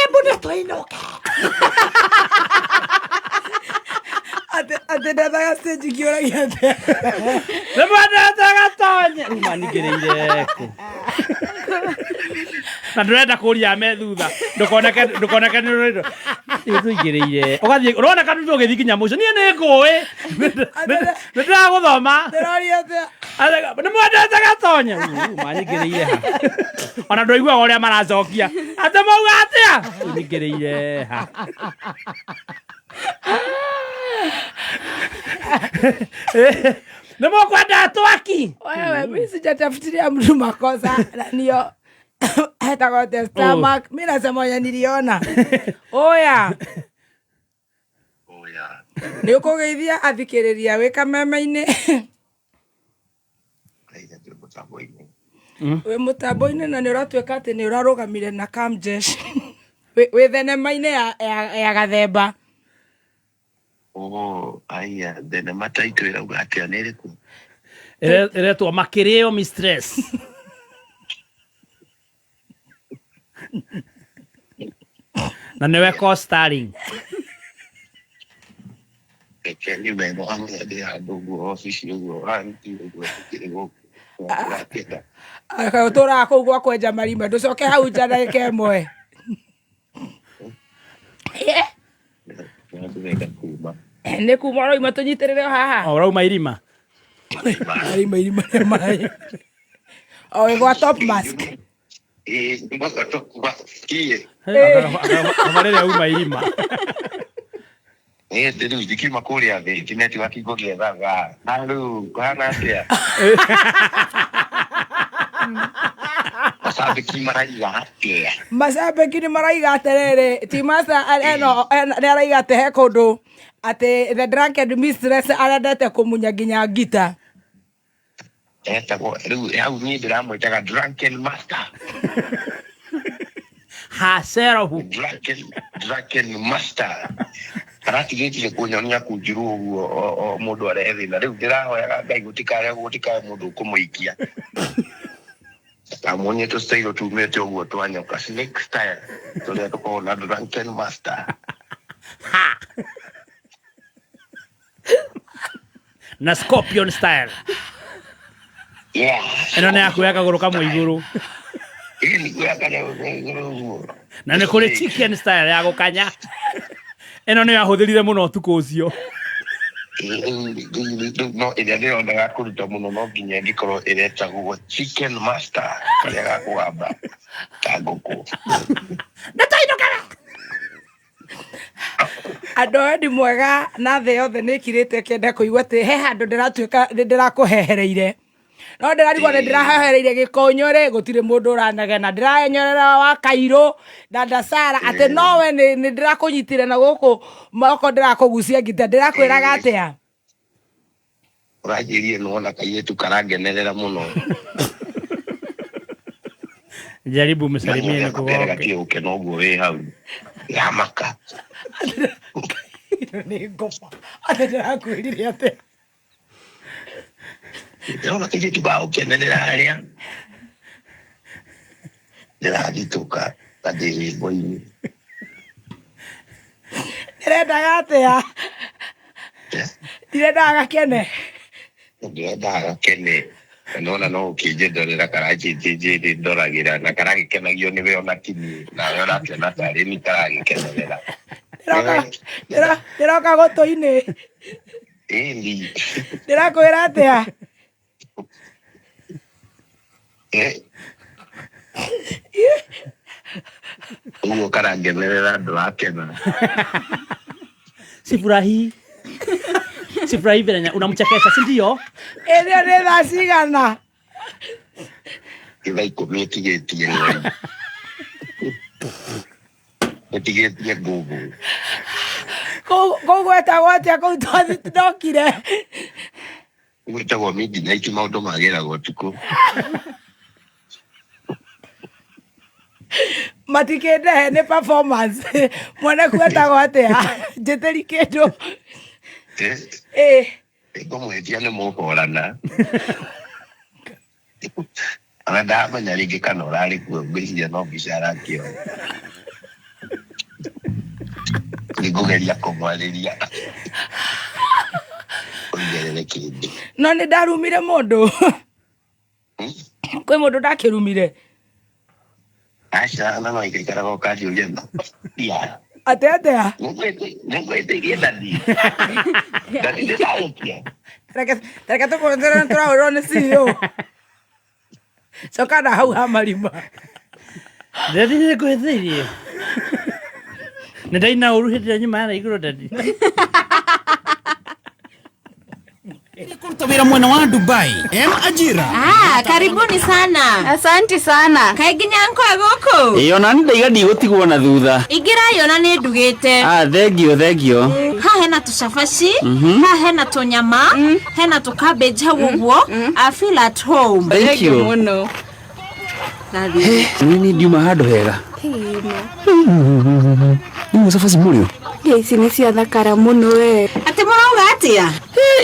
mbona twainũka ate ndathaga stage ngĩũragia atĩa nĩ mwendete gatonye rĩu maningĩrĩire kũ na ndũrenda kũria me thutha ndũkoneke nĩ rũrĩrĩ tũingĩrĩire ũgathiĩ ũroneka nĩ ũgĩthiĩ nginya mũico niĩ nĩ ngũĩ nĩ ndĩragũthoma nĩ mwendete gatonye maningĩrĩire ha ona ndũiguaga ũrĩa maracokia atĩ mauga atĩa nyingĩrĩire ha nĩ mũkwenda twaki wewe mimi sijatafutiria mtu makosa na nio hetagwo Testamark mimi nasema wenye niliona oya nĩ ũkũgeithia athikĩrĩria wĩ kameme-inĩ wĩ mũtambo-inĩ na nĩ ũratuĩka atĩ nĩ ũrarũgamire na Kamjesh we thenema-inĩ ya gathemba. Aya thenema taitũ ĩrauga atĩa nĩ ĩrĩkũ? Ĩretwo Makĩrĩo Mistress. Na nĩwe co-starring. Kenyi meno amwe handũ guo ofici ũguo anti ũguo kĩrĩgũ. Tũraga kũu gwa kwenja marima ndũcoke hau nja ndagĩka ĩmwe. Nĩ kuma ũrauma tũnyitĩrĩre haha. Ũrauma irima. Irima rĩa maĩ. Gwa Top Mask. Mwaka Top Mask kiye. Kamarĩrĩa auma irima. Rĩu ndikiuma kũrĩa thĩ tineti wakingo gĩethaga na rĩu kũhana atĩa? Mashabiki maraiga atĩa? Mashabiki nĩ maraiga atĩrĩrĩ ti Masa eno nĩ araiga atĩ he kũndũ atĩ the Drunken Mistress arendete kũmunya nginya ngita. Etagwo rĩu hau niĩ ndĩramwĩtaga Drunken Master. Hacerohu. Drunken Master. Aratigĩtire kũnyonia kũnjirwo ũguo mũndũ arethi na rĩu ndĩrahoyaga Ngai gũtikae mũndũ ũkũmũikia. Amuonye tũstyle tumĩte ũguo twanyoka snake style tũrĩa tũkoragwo na Drunken Master. Na Scorpion style. Yeah. Ĩno nĩ yakuoya kagũrũ kamwe igũrũ. Na nĩ kũrĩ chicken style ya gũkanya. Ĩno nĩ yahũthĩrire mũno ũtukũ ũcio. No ĩrĩa ndĩronaga kũruta mũno no nginya ĩngĩkorwo ĩretagwo Chicken Master karĩa gakũgamba ta ngũkũ. Andũ wendi mwega na thĩ yothe nĩ ĩkirĩte kĩenda kũigua atĩ he handũ ndĩratuĩka ndĩrakũhehereire. No ndĩrarigwo nĩ ndĩrahehereire Gĩkonyo-rĩ gũtirĩ mũndũ ũranegena ndĩrahenyorera wa Kairũ Dada Sara atĩ nowe nĩ ndĩrakũnyitire na gũkũ moko ndĩrakũgucia ngita ndĩrakwĩraga atĩa? Ũranjĩrie nĩwona kairĩtu karangenerera mũno. Jaribu msalimie nĩkũgoke. Gatirĩ gũkena ũguo wĩ hau. Yamaka. Nĩ ngoma. Atĩ ndĩrakwĩrire atĩa? Ndĩrona kairĩtu gagũkenerera harĩa. Ndĩrathitũka na ndĩ rwĩmbo-inĩ. Ndĩrendaga atĩa? Ndirendaga gakene. Ndĩrendaga gakene. Nona no ũkĩnjendorera karanjĩnjĩnjĩ ndoragĩra na karagĩkenagio nĩwe ona tini nawe ũrakĩona tarĩ ni karagĩkenerera. Ndĩroka gũtũ-inĩ. Ĩni. Ndĩrakwĩra atĩa? Ũguo karangenerera ndũrakena. Sifurahi. Sifurahi vile unamchekesha, si ndio? Ndio nĩ thaa cigana? Thaa ikũmi ĩtigĩtie ng'oi. Ĩtigĩtie ngũngũ. Kũu gwetagwo atĩa kũu twokire? Gwĩtagwo midnight maũndũ magĩragwo ũtukũ. Matikĩndehe nĩ performance. Mwene kwetagwo atĩa? Njĩtĩri kĩndũ. Ngũmwĩtia nĩ mũkũrana. Ona ndamenya rĩngĩ kana ũrarĩ kuo ngwĩciria no mbica arakĩoya. Nĩngũgeria kũmwarĩria. Ũngerere kĩndũ. No nĩ ndarumire mũndũ. Kwĩ mũndũ ndakĩrumire. Aca na no ikaikaraga ũkanjũria no. Atĩa? Nĩngwĩtĩirie Dadi. Dadi ndĩrarĩkia. Reke tũrahũrĩrwo nĩ CEO. Coka na hau ha marima. Dadi nĩngwĩtĩirie. Nĩ ndaina ũru hĩndĩ ĩrĩa nyuma yana igũrũ Dadi. Kuruta wĩra mwena wa Dubai. Ajira. Karibuni sana. Asanti sana. Kaingĩ nyanko gũkũ. Ona ndaiga ndigũtigwo na thutha. Ingĩra na nĩ ndugĩte. Thengio. Haha hena tũcabaci, haha hena tũnyama, hena tũcabbage hau ũguo. I feel at home. Thank you. Nini ndiuma handå hega nä cabaci må rä o ici nä cia thakara må no we atä må rauga atä a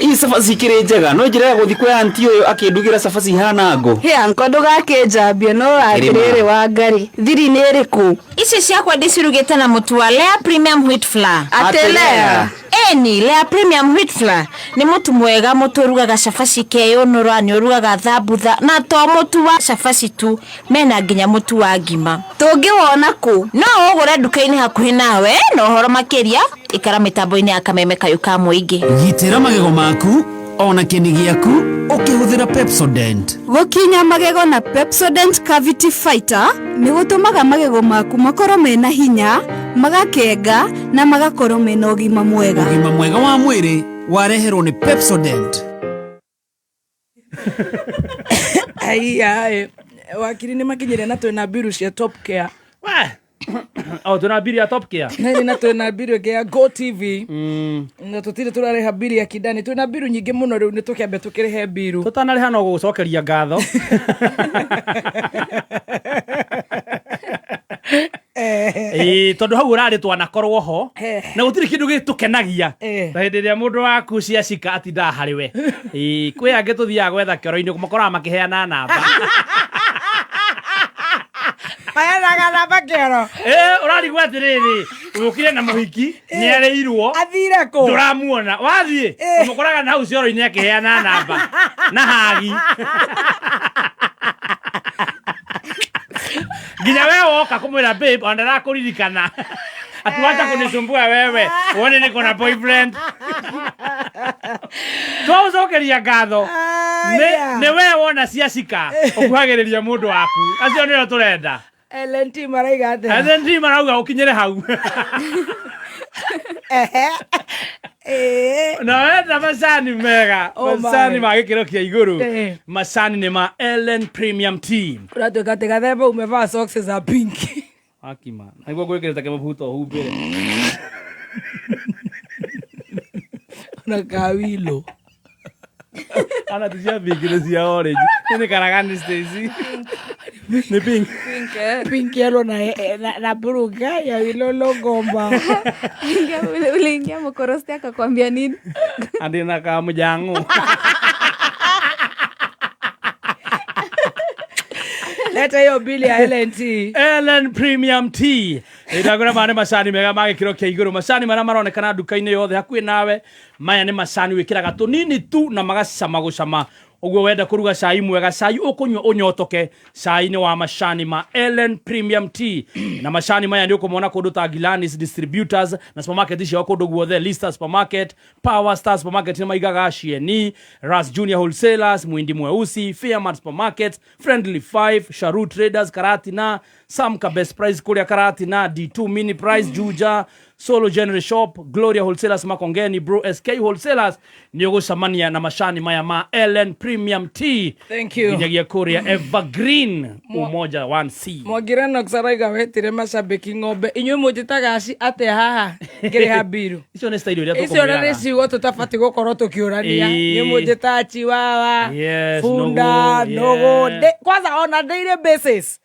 ii cabaci kä rä njega no njä ra gå thiä kwa anti å yå akä ndugä ra cabaci hana ngå hä anko ndå gakä njambia no atä rä rä wa ngari thiri nä rä kå ici ciakwa ndicirugä te na må tu wa Lea Premium Wheat Flour Lea eni Lea Premium Wheat Flour nä må tu mwega må tu rugaga cabaci keyånåra nä å rugaga thambutha na to må tu wa cabaci tu mena nginya må tu wa ngima tå ngä wona kå no å gå re nduka-inä hakuhä nawe na å horo makä ria ikara mä tambo-inä ya kameme kayå ka må ingä gitĩra magego maku ona kĩni gĩaku ũkĩhũthĩra Pepsodent. Gũkinya magego na Pepsodent Cavity Fighter nĩ gũtũmaga magego maku makorwo mena hinya, magakenga na magakorwo mena ũgima mwega. Ũgima mwega wa mwĩrĩ wareherwo nĩ Pepsodent. Ai wakiri nĩ makinyire na twĩna mbiru cia Top Care. Tuna biri ya Top Care. Nani na twina biri ya Go TV. Na tutire turareha biri ya Kidani. Twina biri nyingi muno riu ni tukiambe tukirehe biru. Tutanareha no gucokeria ngatho. Tondu hau urari twanakorwo ho na gutiri kindu gitukenagia ta hindi ria mundu waku ciacika atinda hari we kwi angi tuthiaga gwetha kero-ini makoraga makiheana namba Mayanaga namba kero. Urarigwa atiriri ukire na muhiki ni areirwo athire ku nduramuona wathie umukoraga na hau cioro-ini akiheana namba na hagi nginya wewe woka kumwira babe ondara kuririkana atuacha kunisumbua wewe uone niko na boyfriend twacokeria ngatho ni wewe wona ciacika ukuhagiriria mundu waku acio nio turenda LNT maraiga atĩa LNT marauga ukinyire hau na wenda macani mega macani ma gĩkĩro kĩa igũrũ macani nĩ ma Ellen Premium Tea ũratuĩka atĩ gathemba umevaa socks za pink akima naiguo gwĩkĩrĩte kĩmũbuto humbĩre na kawilo ana tucia pink nĩ cia orange nĩ karagani Stacy ni pink pink yellow na blue ya wilolo gomba uliingia mkorosti akakwambia nini andina kama mjangu leta hiyo bili ya LNT Ellen Premium Tea itagura mane macani mega magikiro kia iguru macani mara maronekana duka-ini yothe hakuhi nawe maya ni macani wikiraga tunini tu na magacama gucama uguo wenda kuruga cai mwega cai ukunywa unyotoke cai ni wa macani ma Ellen Premium Tea na macani maya ndio kumona kundu ta Gilanis Distributors na supermarket cia kundu guothe Lista Supermarket, Power Star Supermarket ni maigaga Shieni, Ras Junior Wholesalers, Mwindi Mweusi, Fairmart Supermarket, Friendly 5, Sharu Traders, Karatina, Samka Best Price kuria Karatina, D2 Mini Price Juja, Solo General Shop, Gloria Wholesalers Makongeni, Bro SK Wholesalers ni ugucamania na macani maya ma Ellen Premium Tea. Thank you. Inyagia Korea Evergreen umoja 1C. Mwagirano kusaraiga wetire macambiki ng'ombe inyuĩ mũnjĩtaga aci atĩa haha ngĩrĩha biru icio nĩ style iria tũkũmwĩraga icio nĩ ciugo tũtabatiĩ gũkorwo tũkĩũrania inyuĩ mũnjĩtaga chiwawa funda nogo kwanza on a daily basis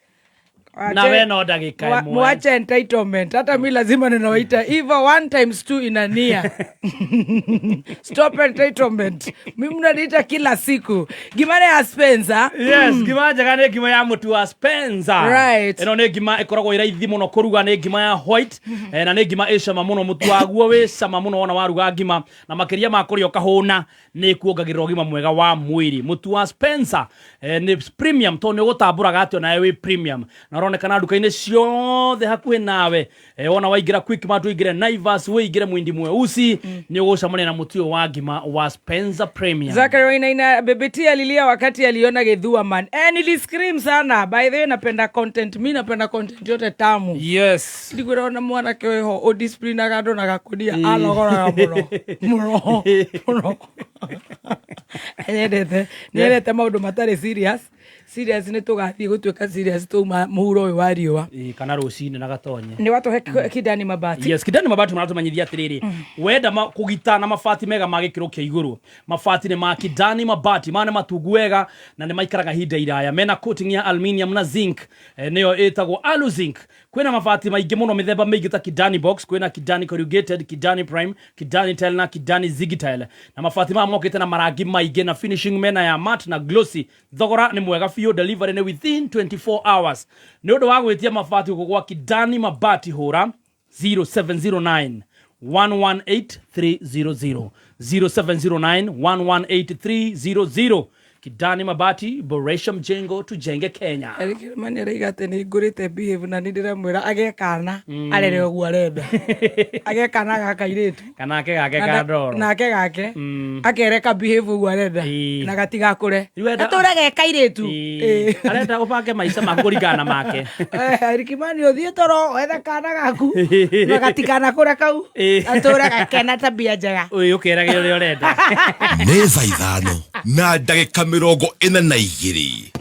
na we no dakika imwe mwache entitlement hata mi lazima ninawaita hivyo 1 times 2 inania stop entitlement mimi mnaniita kila siku gimana ya Spencer yes gima njega nĩ ngima ya mũtu wa Spencer right ĩno nĩ ngima ĩkoragwo ĩraithi mũno kũruga nĩ ngima ya white na nĩ ngima ĩcama mũno mũtu waguo wĩ cama mũno wona waruga ngima na makĩria ma kũrĩa ũkahũna nĩ kuongagĩrĩra ũgima mwega wa mwĩrĩ mũtu wa Spencer nĩ premium to nĩ gũtambũraga atĩ nawe wĩ premium na ronekana duka-ini ciothe hakuhi nawe wona waingira Quickmart waingire Naivas waingire Mwindi Mweusi ni ugucamania na mutu wa ngima wa Spencer Premium. Zachary Wainaina Bebeti alilia wakati aliona Githua Man niliscream sana by the way napenda content mimi napenda content yote tamu yes ndigwira mwana keho o discipline agando na gakudia alogora muno nyendete maundu matari serious serious nĩ tũgathiĩ gũtuĩka serious tũma mũhuro ũyũ wa riũa kana rũcinĩ na gatonye nĩ watũhe Kidani Mabati. Yes, Kidani Mabati maratũmenyithia atĩrĩrĩ wenda kũgita na mabati mega ma gĩkĩro kĩa igũrũ. Mabati nĩ ma Kidani Mabati mane matungu wega na nĩ maikaraga hinda iraya mena coating ya aluminium na zinc nĩyo ĩtagwo alu zinc. Kwĩna mabati maingĩ mũno mĩthemba mĩingĩ ta Kidani box, kwĩna Kidani corrugated, Kidani prime, Kidani tile na Kidani zigi tile. Na mabati maya mokĩte na marangi maingĩ na finishing mena ya matte na glossy. Thogora nĩ mwega biũ, delivery nĩ within 24 hours. Nĩ ũndũ wa gwĩtia mabati gũkũ gwa Kidani Mabati hũra 0709 118300 0709 118300. Kidani Mabati, boresha mjengo tujenge Kenya. Mani arigate ni ngurite behave na ndiramwira agekana arere ogwo arenda. Agekana gaka iretu. Kana ake gake kadoro. Na ake gake akereka behave ogwo arenda. Na gatiga kure. Atura geka iretu. Arenda upange maisha makurigana make. Arikimani othie toro wetha kana gaku. Na gatikana kure kau. Atura gakena tabia njega. Uyu ukerage uri urenda. Neza ithano na ndagĩka 42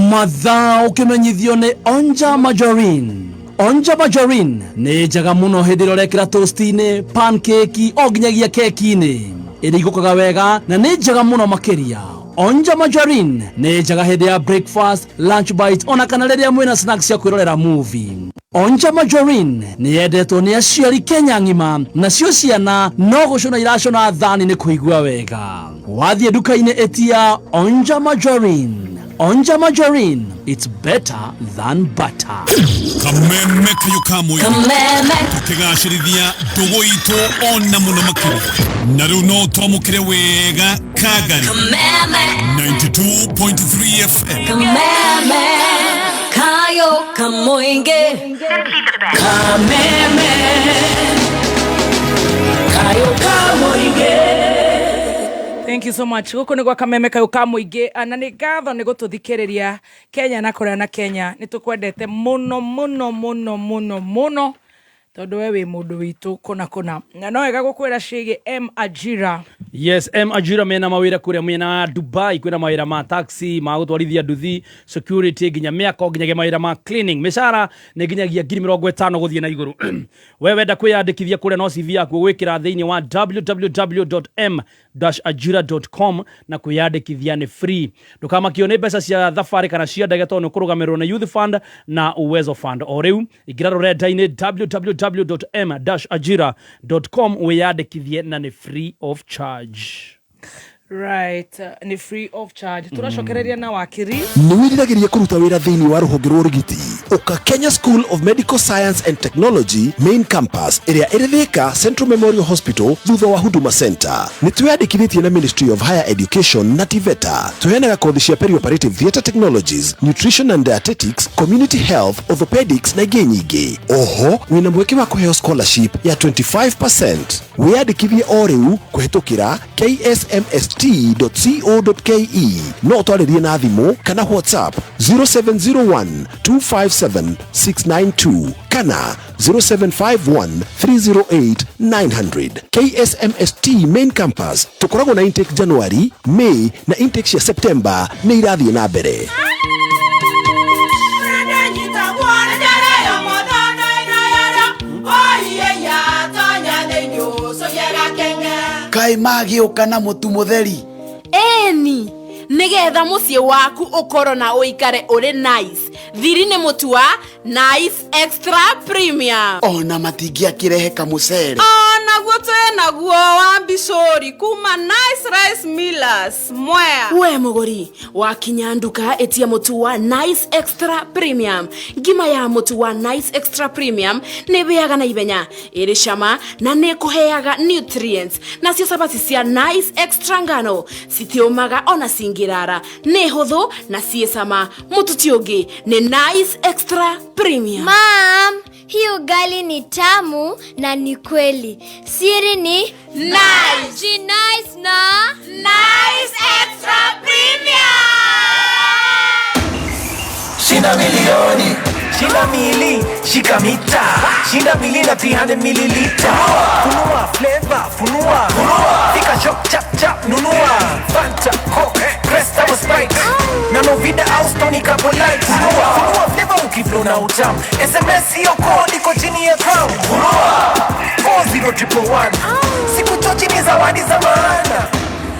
mathaa ũkĩmenyithio nĩ Onja Margarine. Onja Margarine nĩ njega mũno hĩndĩ ĩrĩa ũrekĩra toast-inĩ, pancake o nginyagia keki-inĩ. Ĩrĩ igũkaga wega na nĩ njega mũno makĩria. Onja Margarine nĩ njega hĩndĩ ya breakfast, lunch bite ona kana rĩrĩa mwĩna snacks cia kwĩrorera movie. Onja Margarine nĩ yendetwo nĩ aciari Kenya ng'ima, nacio ciana no gũcũna iracũna thani nĩ kũigua wega. Wathiĩ nduka-inĩ ĩtia Onja Margarine. Onja Margarine, it's better than butter. Kameme kayo kamwe. Kameme. Tukigashirithia ndugu itu ona muno makĩria. Na rĩu no twamũkĩre wega Kagari. Kameme. 92.3 FM. Kameme. Kayo kamoinge. Kameme. Kayo kamoinge. Thank you so much. Guko ni gwa Kameme kayo ka muingi na ni ngatho ni gututhikiriria Kenya na kuria na Kenya. Ni tukwendete muno muno muno muno muno tondu we wi mundu witu kuna na no wega gukwira ciĩgie M Ajira. Yes, M Ajira mena mawira kuria mwena Dubai, kwina mawira ma taxi, ma gutwarithia nduthi, security, ginya mĩako, ginyagia mawira ma cleaning. Mĩcara nĩ ginyagia 50,000 guthie na iguru. Wewe wenda kwiyandikithia kuria no CV yaku gwikira thiini wa www.m-ajira.com na kwiyandikithia ni free. Ndukamakio ni mbeca cia thabarĩ kana cia ndege tondu kurugamirwo na Youth Fund na Uwezo Fund. O riu igira rurenda-ini www.m-ajira.com wiyandikithie na ni free of charge. Right, ni free of charge. Turacokereria na wakiri. Nĩ wiriragĩria kũruta wĩra thĩinĩ wa rũhonge rwa ũrigiti. Ũka Kenya School of Medical Science and Technology main campus ĩrĩa ĩrĩ Thika Central Memorial Hospital thutha wa Huduma Center. Nĩ twĩyandĩkithĩtie na Ministry of Higher Education na TVETA. Tũheanaga kothi cia perioperative theatre technologies, nutrition and dietetics, community health, orthopedics na ingĩ nyingĩ. Oho, wĩna mweke wa kũheo scholarship ya 25%. Wĩyandĩkithie o rĩu kũhetũkĩra ksmst.co.ke. No ũtwarĩrie na thimũ kana WhatsApp 0701-257-692 kana 0751-308-900. KSMST main campus. Tukoragwo na intake January, May na intake cia September nĩ irathiĩ na mbere. Kai magĩũka na mũtu mũtheri. Eni, nigetha mũciĩ waku ũkorwo na ũikare ũrĩ nice. Thiri nĩ mũtu wa Nice Extra Premium. Ona matingĩakĩrehe kamũcere. Naguo naguo wa Bishori kuma Nice Rice Millers Mwea. We mũgũri wakinya nduka etia mũtu wa Nice Extra Premium. Ngima ya mũtu wa Nice Extra Premium nĩ bĩaga na ibenya, ĩrĩ cama na nĩ kũheaga nutrients. Na cio sabati cia Nice Extra ngano citiũmaga ona cingĩrara, nĩ hũthũ na ciĩ cama. Mũtu ti ũngĩ nĩ Nice Extra Premium. Mom, hii ugali ni tamu na ni kweli. Siri ni Nice. Ji nice na Nice Extra Premium. Shinda milioni, shinda mili, shika mita, shinda mili na 300 milliliter. Funua flavor, funua, fika shop chap chap, nunua Fanta, Coke, Crest ama Sprite na Novida au Stony Capolite. Funua flavor ukiflow na utamu. SMS hiyo code iko chini ya crown. Funua 40111. Siku chochi ni zawadi za maana.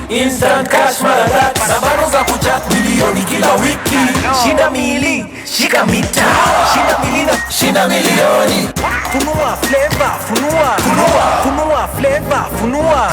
Instant cash maradat na bado za kuchat milioni kila wiki. Shinda mili, shika mita. Shinda milina, shinda milioni. Funua flavor, funua flavor, funua.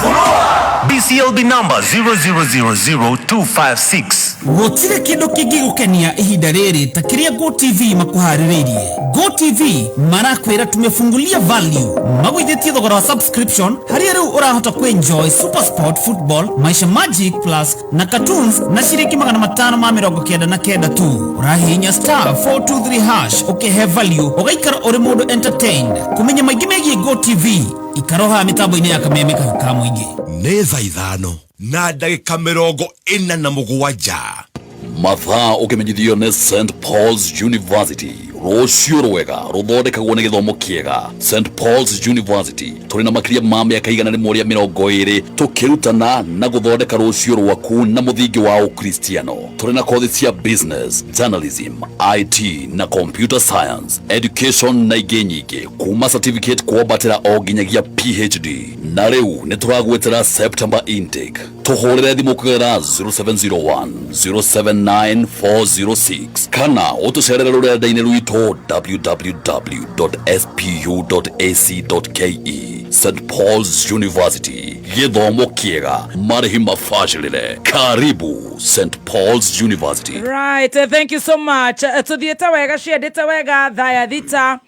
BCLB number 0000256. Gotire kindu kingigukenia ihinda riri takiria GoTV makuhariririe. GoTV marakwira tumefungulia value magwithitie thogora wa subscription haria riu urahota kuenjoy Super Sport Football, Maisha Magic Plus na cartoons na shiringi 599 tu. Urahinya star 423 hash ukihe value ugaikara uri mundu entertained. Kumenya maingi megie GoTV ikaroha mitambo-ini ya kameme ka muingi. Nĩ thaa ithano na ndagĩka 47 mathaa ukimenyithio nĩ St Paul's University rũciũ rwega rũthondekagwo nĩ gĩthomo kĩega. St Paul's University tũrĩ na makĩria ma mĩaka igana rĩmwe rĩa 20 tũkĩrutana na gũthondeka rũciũ rwaku na mũthingi wa ũkristiano. Tũrĩ na kothi cia business, journalism, IT na computer science, education na ingĩ nyingĩ kuma certificate kwambatĩra o nginyagia PhD. Na rĩu nĩ tũragwetera September intake. Tũhũrĩre thimũ kũgerera 0701 079406 kana ũtũcerere rũrenda-inĩ rwitũ www.spu.ac.ke. St Paul's University, gĩthomo kĩega, marĩhi mabacĩrĩre. Karibu St Paul's University. Right, thank you so much. Tuthiĩte wega, ciendete wega, thaya thita.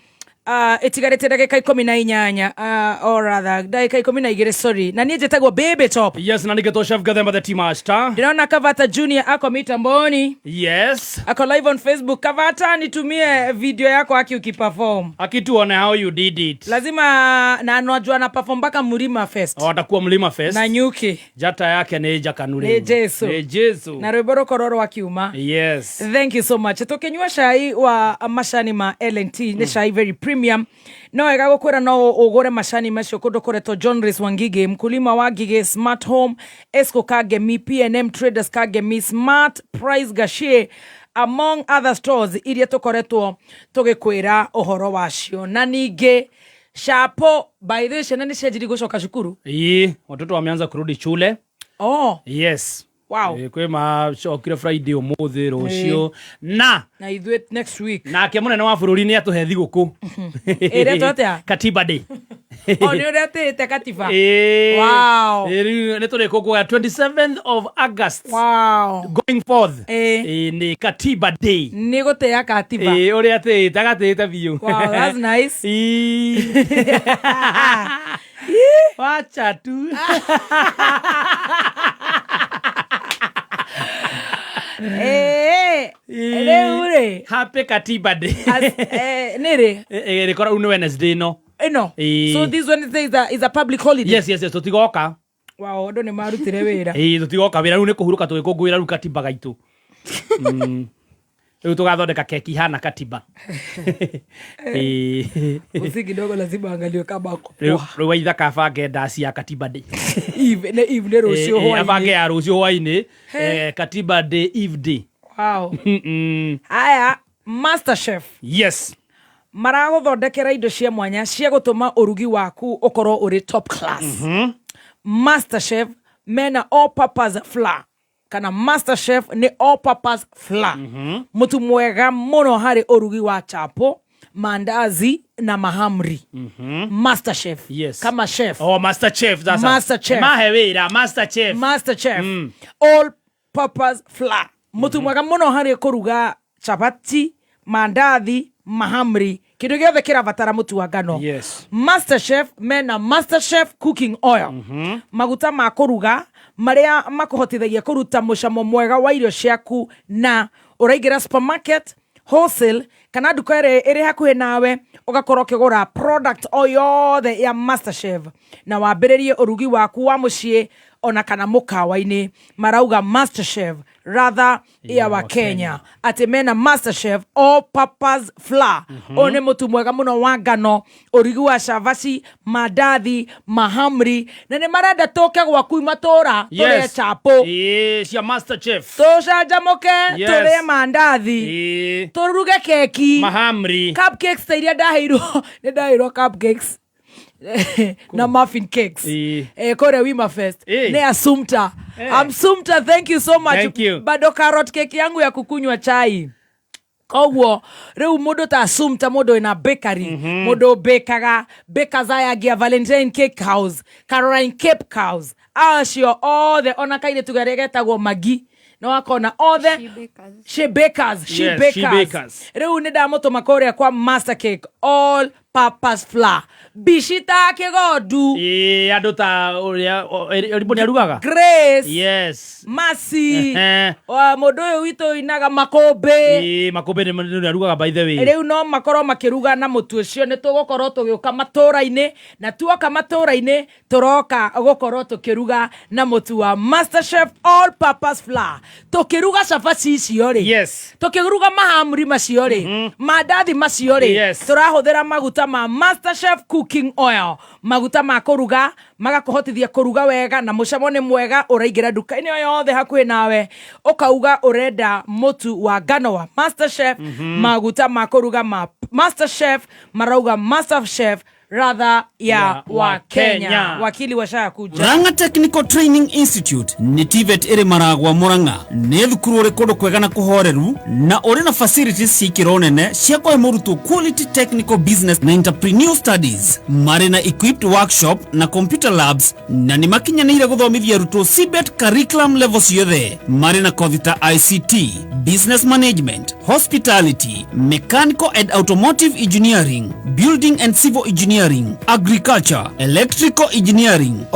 Itigarĩte ndagĩka 18 or rather ndagĩka 12 sorry. Na niĩ njĩtagwo Baby Top. Yes, na nĩgetwo Chef Gathemba the Tea Master. Ndĩrona Kavata Junior ako mitamboni. Yes. Ako live on Facebook. Kavata, nitumie video yako ukiperform. Akituone how you did it. Lazima na anajua na perform mpaka Mlima Fest. Watakuwa Mlima Fest. Na nyuki. Jata yake ni Jakanuri. Ni Jesu. Ni Jesu. Na rwĩmbo kororo wa kiuma. Yes. Thank you so much. Tukinywa chai wa mashani ma LNT. Ni chai very premium. No wega gukwira no ugure mashani macio kundu kuretwo John Rees Wangige, mkulima wa Gige, Smart Home, Esco Kagemi, PNM Traders Kagemi, Smart Price Gashie, among other stores iria tukoretwo tugikwira uhoro wacio. Na ninge shapo by the way nani cijiri gucoka cukuru? Watoto wameanza kurudi shule. Oh. Yes. Wow. Kwema shokire Friday umuthi rucio na ithuĩ next week. Na ke munene wa bururi ni atuhe thigũkũ. Ĩretwo atĩa? Katiba Day. Nĩ ũretĩte katiba. Wow. Nĩ tũrĩkũngũĩra 27th of August. Wow. Going forth. Ni Katiba Day. Nĩ gũtĩa katiba. Ũrĩa atĩte agatĩte biũ. Wow, that's nice. Wacha tu. Happy Katiba Day. Nere? Rekora unu Wednesday no. No. So this Wednesday is a public holiday. Yes, tutigoka. Wow, ndo nĩ marutire wĩra. Tutigoka wĩra rĩu nĩ kũhurũka tũgĩkũngũĩra rĩu Katiba gaitũ. Rĩu tũgathondeka keki hana Katiba. Usi kidogo lazima angalie kabako. Rĩu waitha kabange ndasi ya Katiba Day. Eve rũciũ hwaĩ-inĩ. Abange ya rũciũ hwaĩ-inĩ. Katiba Day Eve Day. Wow. Aya, Master Chef. Yes. Maragũthondekera indo cia mwanya cia gũtũma ũrugi waku ũkorwo ũrĩ top class. Master Chef mena all purpose flour. Kana Master Chef ni all purpose flour. Mũtu mwega mũno harĩ ũrugi wa chapo, mandazi na mahamri. Master Chef. Yes. Kama chef. Oh, Master Chef. That's Master Chef. Mahewira, Master Chef. Master Chef. All purpose flour. Mũtu mwega mũno harĩ kũruga chapati, mandathi, mahamri. Kĩndũ gĩothe kĩrabatara mũtu wa ngano. Yes. Master Chef mena Master Chef cooking oil. Maguta ma kũruga maria makuhotithagia kũruta mũcamo mwega wa irio ciaku na ũraigĩra supermarket, wholesale kana nduka ĩrĩ hakuhĩ nawe ũgakorwo ũkĩgũra product o yothe ya MasterChef na wambĩrĩrie ũrugi waku wa mũciĩ ona kana mũkawa-inĩ. Marauga MasterChef rather ya wa Kenya ati mena MasterChef all purpose flour. One mũtu mwega mũno wa ngano, ũrugi wa chavashi, mandathi, mahamri, na nĩ marenda tũke gwaku matũra tũrĩe chapo cia MasterChef, tũcanjamũke tũrĩe mandathi, tũruge keki, mahamri, cupcakes ta iria ndaheirwo cupcakes na muffin cakes kore Wima Fest ne Assumpta. Assumpta, thank you so much. Thank you. Bado carrot cake yangu ya kukunywa chai. Koguo rĩu mũndũ ta Assumpta, mũndũ ina bakery, mũndũ bakers aya gia Valentine Cake House, Caroline Cape Cows, acio othe ona kaire tugaregetagwo magi no akona othe she bakers. Rĩu nĩ ndamũtũma kũrĩa kwa Master Cake all purpose flour bishita kigodu andũ ta ũrĩa arugaga Grace Masi mũndũ ũyũ witũ inaga makũmbĩ nĩ arugaga by the way. Rĩu no makorwo makĩruga na mũtu ũcio. Nĩ tũgũkorwo tũgĩũka matũra-inĩ, na tuoka matũra-inĩ tũroka gũkorwo tũkĩruga na mũtu wa MasterChef all purpose flour. Tũkĩruga cabaci icio rĩ, tũkĩruga mahamri macio rĩ, mandathi macio rĩ, tũrahũthĩra maguta ma MasterChef cooking oil, maguta ma kũruga magakũhotithia kũruga wega na mũcamo nĩ mwega. Ũraingĩra nduka-inĩ o yothe hakuhĩ nawe ũkauga ũrenda mũtu wa ngano wa MasterChef, maguta ma kũruga ma MasterChef, marauga MasterChef rather ya wa Kenya. Wakili wa shaya kuja Murang'a Technical Training Institute ni TVET iri Maragwa Murang'a ni thukuru uri kundu kwega na kuhoreru na uri na facilities cikiro nene cia kuhe murutwo quality technical business na entrepreneurial studies. Mari na equipped workshop na computer labs na ni makinyanĩire guthomithia arutwo CBET curriculum levels yothe. Mari na kothi ta ICT, business management, hospitality, mechanical and automotive engineering, building and civil engineering, agriculture, electrical engineering.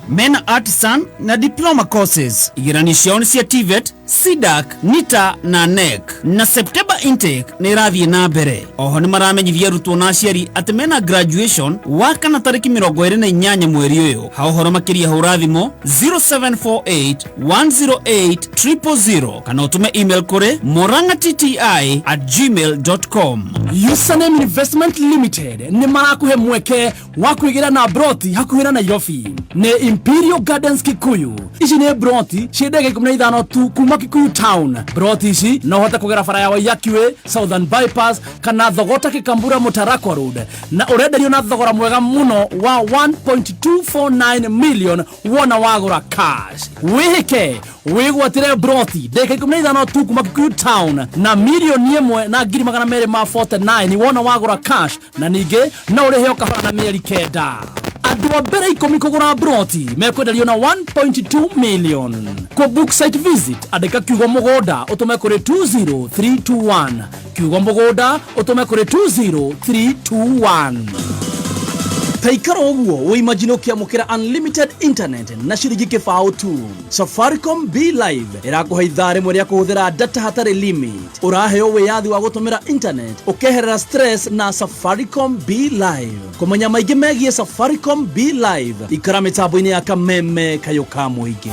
Mena artisan na diploma courses. Igirani ciao cia TVET, SIDAC, NITA na NEC. Na September intake ni irathie na mbere. Ni maramenyithia arutwo na aciari ati mena graduation wakana tariki 28 mweri uyu. Ha uhoro makiria hura thimo 0748108000 kana utume email kuri morangati@gmail.com. Username Investment Limited ni marakuhe mweke wa kuigira na broti hakuhĩ na Nairobi. Ni Imperial Gardens Kikuyu. Ici ni broti ciendege 15 tu kuma Kikuyu town. Broti ici no hota kugera bara ya Waiyaki Southern Bypass kana thogota Kikambura Mutarakwa Road, na urenderio na thogora mwega muno wa 1.249 million wona wagura cash. Wihike wigwatire broti ndeke 15 tu kuma Kikuyu town na milioni 1 na ngiri 249 wona wagura cash, na ninge no uriheo kahora na mieri kenda. Andũ a mbere 10 kũgũra broti mekwenderio na 1.2 million. Kwa book site visit andĩka kiugo mũgũnda ũtũme kũrĩ 20321, kiugo mũgũnda ũtũme kũrĩ 20321. Taikaro uguo uimagine kiamukira unlimited internet na shiringi kifao tu. Safaricom Be Live irakuhe ithare mwe ria kuhuthira data hatari limit. Uraheo wiyathi wa gutumira internet ukeherera stress na Safaricom Be Live. Kumenya maingĩ megie Safaricom Be Live ikara mitambo-ini ya kameme kayuka muingi.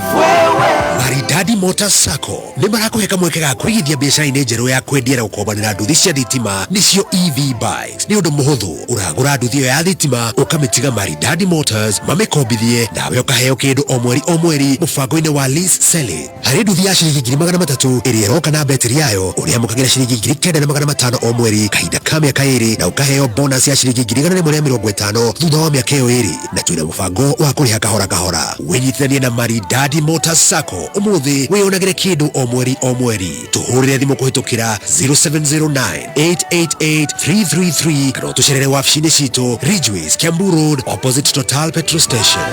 Maridadi Motors Sacco ni marakuhe kamweke ga kũigithia biacara-inĩ njerũ ya kwendiera gũkombanĩra nduthi cia thitima nicio EV bikes. Nĩ ũndũ mũhũthũ, ũragũra nduthi ĩyo ya thitima ũkamĩtiga Maridadi Motors mamĩkombithie nawe ũkaheo kĩndũ o mweri mũbango-inĩ wa lease sell. Harĩ nduthi ya ciringi 300,000 ĩrĩa ĩroka na betri yayo ũrĩamũkagĩra ciringi 9,500 o mweri kahinda ka mĩaka 2 na ũkaheo bonus ya ciringi 150 thutha wa mĩaka ĩyo 2, na twĩna mũbango wa kũrĩha kahora kahora. Wĩnyitithanie na Maridadi Motors Sacco umuthi wĩyonagĩre kĩndũ o mweri. Tũhũrĩre thimũ kũhĩtũkĩra 0709888333 kana ũtũcerere wabici-inĩ citũ Ridgeways, Kiambu Road, opposite Total Petrol Station.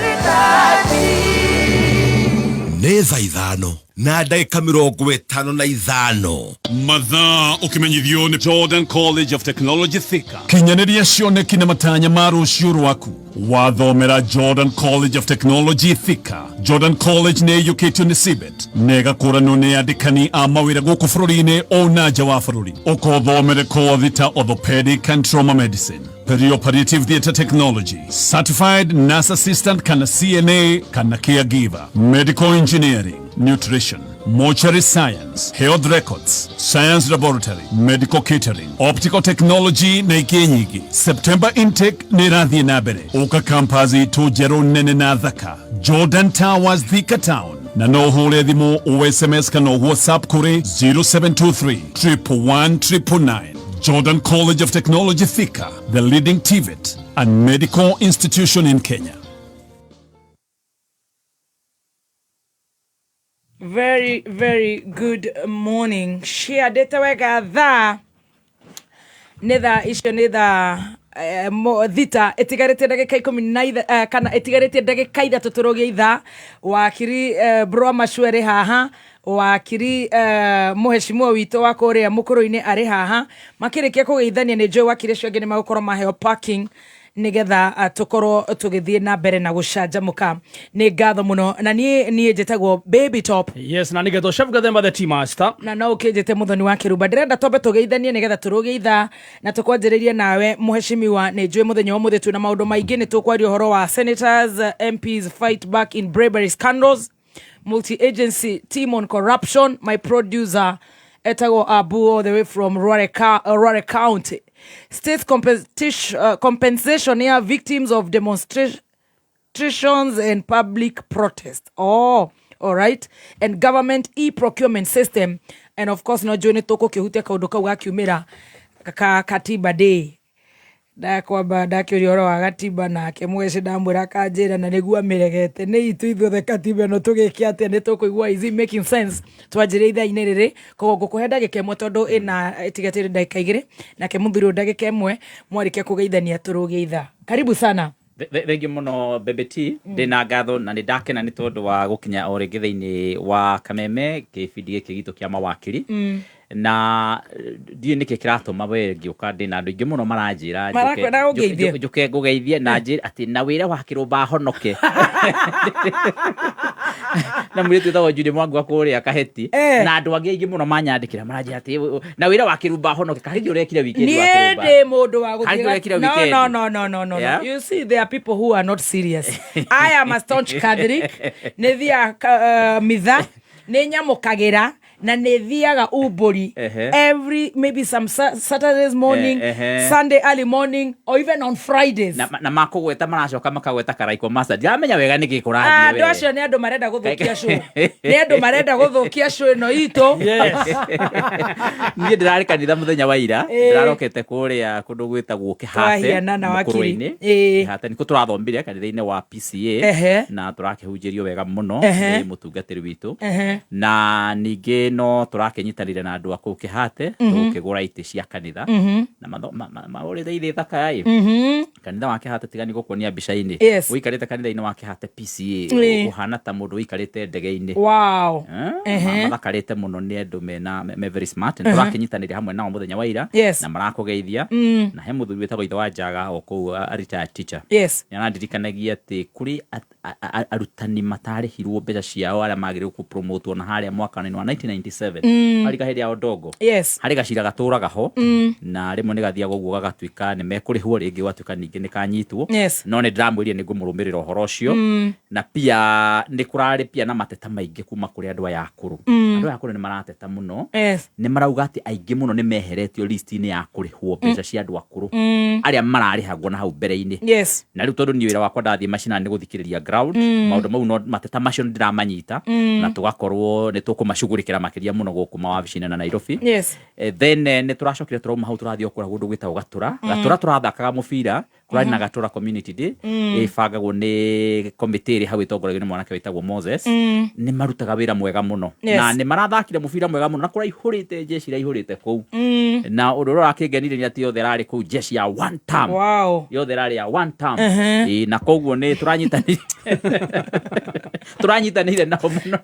Nĩ thaa 5 na ndagĩka 55. mathaa ũkĩmenyithio nĩ Jordan College of Technology Thika. Kinyanĩria cioneki na matanya ma rũciũ rwaku wathomera Jordan College of Technology Thika. Jordan College nĩ ĩiyũkĩtio nĩ CBET na ĩgakũranwo nĩ andĩkani a mawĩra gũkũ bũrũri-inĩ o na nja wa bũrũri. Ũkothomere kothi ta orthopedic and trauma medicine, perioperative theatre technology, certified nurse assistant kana CNA kana caregiver, medical engineering, nutrition, mortuary science, health records, science laboratory, medical catering, optical technology na ingĩ nyingĩ. September intake nĩ ĩrathiĩ na mbere. Ũka campus itũ njerũ nene na thaka, Jordan Towers Thika Town, na no ũhũre thimũ o SMS kana WhatsApp kũrĩ 0723 111 999. Jordan College of Technology Thika, the leading TVET and medical institution in Kenya. Very, very good morning. Share data wega tha. Netha icio netha thita etigarete ndagika 10 kana etigarete ndagika 3 tuturogia itha wakiri bro Mashwere haha wakiri muheshimiwa wito wa Korea mukuruine ari haha makirikia kugeithania ni Joe wakire cio ngene magukoro maheo parking nigetha tukorwo tugithie na mbere na gucanjamuka. Ni ngatho muno na nie njitagwo Baby Top. Yes, na nigetho chef gathemba the team master na no ukinjite muthoni wa Kiruba ndirenda tobe tugeithanie nigetha turuge itha na tukwanjiriria nawe muheshimiwa ni Joe muthenya wa muthe tu na maundu maingi ni tukwaria horo wa senators MPs fight back in bribery scandals, multi-agency team on corruption. My producer etago Abu all the way from Ruare County. State compensation here victims of demonstrations and public protest. Oh, all right. And government e-procurement system. And of course, no journey toko kihutia kaudoka wakiumira katiba day. Da kwamba ndakiurioro wa gatiba nake mwece ndamwira kanjira na nigua miregete ni itu ithuothe katiba no tugikia atia ni tukuigua is it making sense twanjire itha-inĩ rĩrĩ koguo ngũkũhe ndagĩka ĩmwe tondũ ĩna ĩtigatĩre ndagĩka 2 nake mũthuri ndagĩka 1 mwarĩkia kũgeithania tũrũgie itha. Karibu sana. Thengi muno Bebe T, ndina ngatho na nĩ ndakena nĩ tondũ wa gũkinya o rĩngĩ thĩinĩ wa Kameme kĩbindi gĩkĩ gitũ kĩa mawakiri. Na ndiye nike kiratuma we ngĩũka ndĩ na andũ aingĩ mũno maranjĩra njuke ngũgeithie na njĩra atĩ na wĩra wa Kĩrũmba honoke na mũirĩtu wĩtagwo Judy Mwangu akũrĩa Kaheti na andũ angĩ aingĩ mũno manyandĩkĩra maranjĩra atĩ na wĩra wa Kĩrũmba honoke kahĩndĩ ũrekire wikendi wa Kĩrũmba niĩ ndĩ mũndũ wa gũthiĩ no you see there are people who are not serious. I am a staunch Catholic nĩ thia mitha nĩ nyamũkagĩra na nethiaga uburi every maybe some Saturdays morning, Sunday early morning, or even on Fridays. Na makugweta maracoka makagweta karaiko master. Ndiramenya wega niki kurathie we. Andu acio ni andu marenda guthukia show. Ni andu marenda guthukia show no ito. Yes. Niĩ ndirarĩ kanitha muthenya wa ira. Ndirarokete kuria kundu gwitagwo Kĩhate. Mũkũrũ-inĩ. Kĩhate niko turathombire kanitha-inĩ wa PCA na turakĩhunjĩrio wega mũno nĩ mũtungatĩri witũ. Na ningĩ no turakenyitanire na andu aku Kĩhate tukigura ite cia kanitha na maũrĩte ithe thaka kanitha wa Kĩhate tigani gũkuonia mbica-inĩ ũikarĩte kanitha-inĩ wa Kĩhate PCA ũhana ta mũndũ ũikarĩte ndege-inĩ. Wow. Mathakarĩte mũno nĩ andũ me very smart. Turakenyitanire hamwe nao mũthenya wa ira na marakũgeithia na he mũthuri wĩtagwo ithe wa Njaga o kũu a retired teacher. Nĩarandirikanagia atĩ kũrĩ arutani matarĩhirwo mbeca ciao arĩa magĩrĩirwo ku promote na harĩa mwaka-inĩ wa 1997 harĩ kahĩndĩ ya Odongo harĩ gacira gatũraga ho na rĩmwe nĩ gathiaga ũguo gagatuĩka nĩ mekũrĩhwo rĩngĩ gatuĩka ningĩ nĩ kanyitwo no nĩ ndĩramwĩrire nĩ ngũmũrũmĩrĩra ũhoro ũcio na pia nĩ kũrarĩ pia na mateta maingĩ kuma kũrĩ andũ aya akũrũ. Andũ aya akũrũ nĩ marateta mũno nĩ marauga atĩ aingĩ mũno nĩ meheretio list-inĩ ya kũrĩhwo mbeca cia andũ akũrũ arĩa mararĩhagwo na hau mbere-inĩ. Na rĩu tondũ niĩ wĩra wakwa ndathiĩ macinani nĩ gũthikĩrĩria ground maũndũ mau no mateta macio nĩ ndĩramanyita na tũgakorwo nĩ tũkũmacugurĩkĩra makĩria mũno gũkũ mawabici-inĩ na Nairobi. Then nĩ tũracokire tũrauma hau tũrathiĩ okũra gũndũ gwĩtagwo Gatura tũrathakaga mũbira kũrarĩ na Gatura community day ĩbangagwo nĩ committee ĩrĩa hau ĩtongoragio nĩ mwanake wĩtagwo Moses. Nĩ marutaga wĩra mwega mũno na nĩ marathakire mũbira mwega mũno na kũraihũrĩte jeshi iraihũrĩte kũu na ũndũ ũrĩa wakĩngenire nĩ atĩ yothe rarĩ kũu jeshi ya one term. Yothe rarĩ ya one term na koguo nĩ tũranyitanĩire turanyitanire nao muno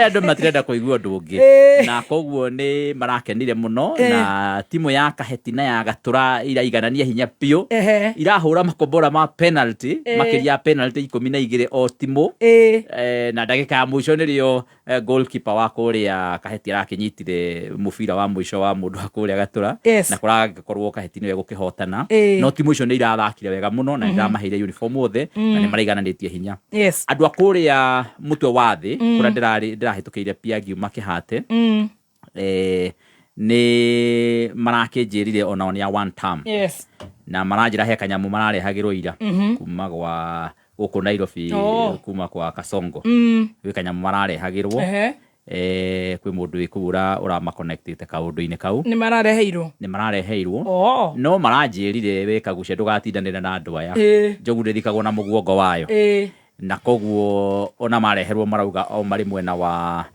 andu matirenda kuigua undu ungi na koguo ni marakenire muno na timu ya Kaheti na ya Gatura iraiganania hinya pio irahura makombora ma penalty makiria penalty 12 o timu na ndagika ya mwisho nirio goalkeeper wa kuria Kaheti arakinyitire mubira wa mwisho wa mundu wa kuria Gatura na kuragikorwo Kaheti niwe gukihotana no timu icio ni irathakire wega muno na iramaheire uniform othe na ni maraigananitie hinya andu a kuria mutwe wa thi kuria ndirahetũkĩire pia ngiuma Kĩhate ni marakinjirire ona ya one term na maranjira he kanyamu mararehagirwo ira kuma gwa guku Nairobi kuma kwa Kasongo wi kanyamu mararehagirwo kwi mundu wikura urama connectite kaundu-ini kau ni marareheirwo no maranjirire wikagucia ndugatindanira na andu aya njogu ndithikagwo na muguongo wayo na koguo ona mareherwo marauga o mari mwena wa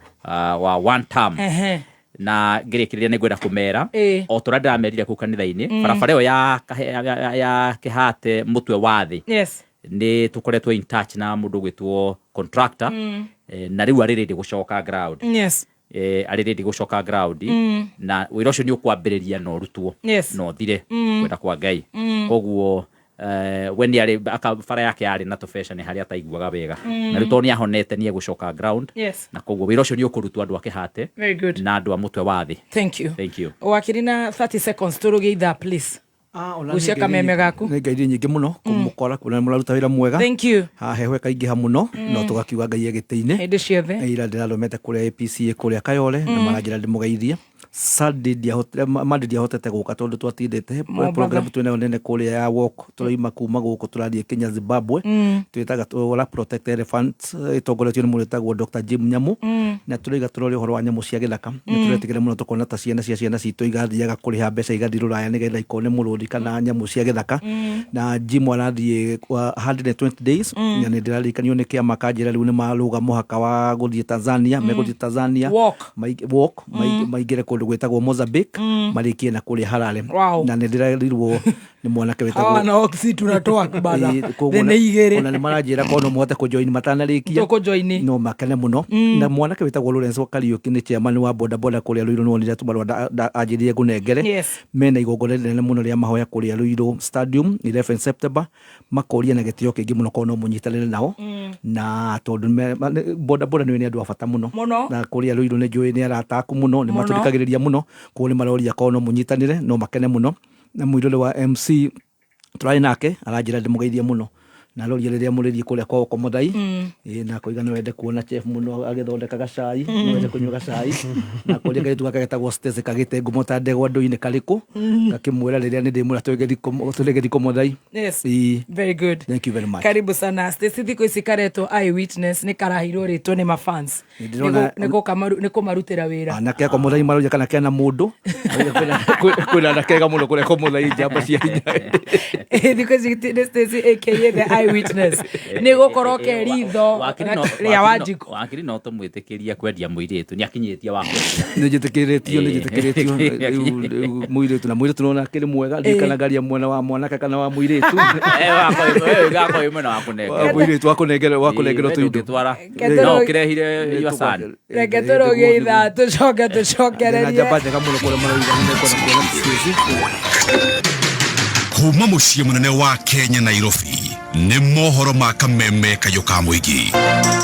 one term na ngirikiria ni gwenda kumera o tura ndiramerire ku kanitha-ini barabara yo ya Kĩhate mutwe wa thi ni tukoretwo in touch na mundu gwitwo contractor na riu aririndi gucoka ground aririndi gucoka ground na wira ucio ni ukwambiriria no rutwo no thire kwenda kwa Ngai koguo when yari akabara yake yari na tofesha ni hari ataiguaga wega na rito ni ahonete ni egucoka ground na koguo wira ucio ni ukurutwa andu a Kĩhate na andu a mutwe wa thi. Thank you wakirina 30 seconds turuge itha please uciaka meme gaku ngai ndi nyingi muno kumukora kuna muraruta wira mwega ha heho kaingiha muno no tugakiuga Ngai egite-ini hinde ciothe ira ndiraromete kuria APC kuria Kayole na maranjira ndimugeithie Sunday Monday hotete guka tondu twatindite program twene nene kuria ya walk turaima kuma guku turathie Kenya Zimbabwe twitaga wala protect elephants itongoretio ni muretagwo Dr. Jim Nyamu na turiga turori horo wa nyamu cia githaka turetigire muno tukona ta ciana citu igathiaga kuriha mbeca igathiruraya nigetha ikone murundi kana nyamu cia githaka na Jim arathie 120 days na ndirarikanio ni kiama kanjira riu ni maruga muhaka wa guthie Tanzania meguthie Tanzania walk maigire kundu gwetagwo Mozambique marikie na kuria Harare na ndirarirwo ni mwanake wetagwo na oxy tunatoa kibada thene igere ona ni maranjira kono muhote ku join matanarikia no makene muno na mwanake wetagwo Lawrence Wakariuki ni chairman wa boda boda kuria Ruiru no nire tumarwa ajirie gunengere mena igongona nene muno ria mahoya kuria Ruiru Stadium 11 September makoria na gitio kingi muno kono munyitanire nao na tondu boda boda ni andu abata muno na kuria Ruiru ni njui ni arataku muno ni maturikagiriria muno kuri maroria kono munyitanire no makene muno na mwirole wa MC turai nake aranjira ndimugeithie muno na roria riria muririe kuria kwa Komodai na koigana wende kuona chef muno agithondeka gacai wende kunywa gacai na kuria gaitu gagetagwo Steze kagite ngumo ta ndegwa ndu-ini kariku gakimwira riria ni ndimura tugethi Komodai. Very good, thank you very much. Karibu sana Steze thiko isikaretwo eyewitness ni karahirwo ritwo ni mafans niko marutira wira na kia Komodai maroria kana kia na mundu kwina na kega muno kuria Komodai jamba cia hinya thiko Steze aka the eyewitness ni gukorwo ke ritho ria Wanjiku wakiri no tumwitikiria kwendia muiritu ni akinyitie wako ni jitikiritio muiritu na muiritu no akiri mwega ndikana garia mwana wa mwanaka kana wa muiritu gako imena wakunengera muiritu wakunengera tuindo twara no kirehire yosani reke turoge itha tucokererie njamba njega muno kuria maroiga ni kuona kuma muciĩ munene wa Kenya Nairobi ni mohoro ma kameme kayo ka muingi.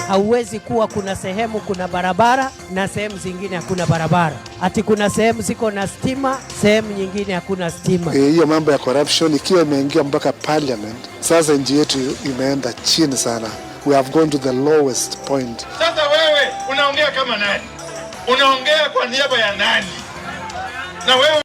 Hauwezi kuwa kuna sehemu kuna barabara na sehemu zingine hakuna barabara, ati kuna sehemu ziko na stima, sehemu nyingine hakuna stima. Hiyo mambo ya corruption ikiwa imeingia mpaka parliament, sasa nchi yetu imeenda chini sana. We have gone to the lowest point. Sasa wewe unaongea kama nani? Unaongea kwa niaba ya nani? Na wewe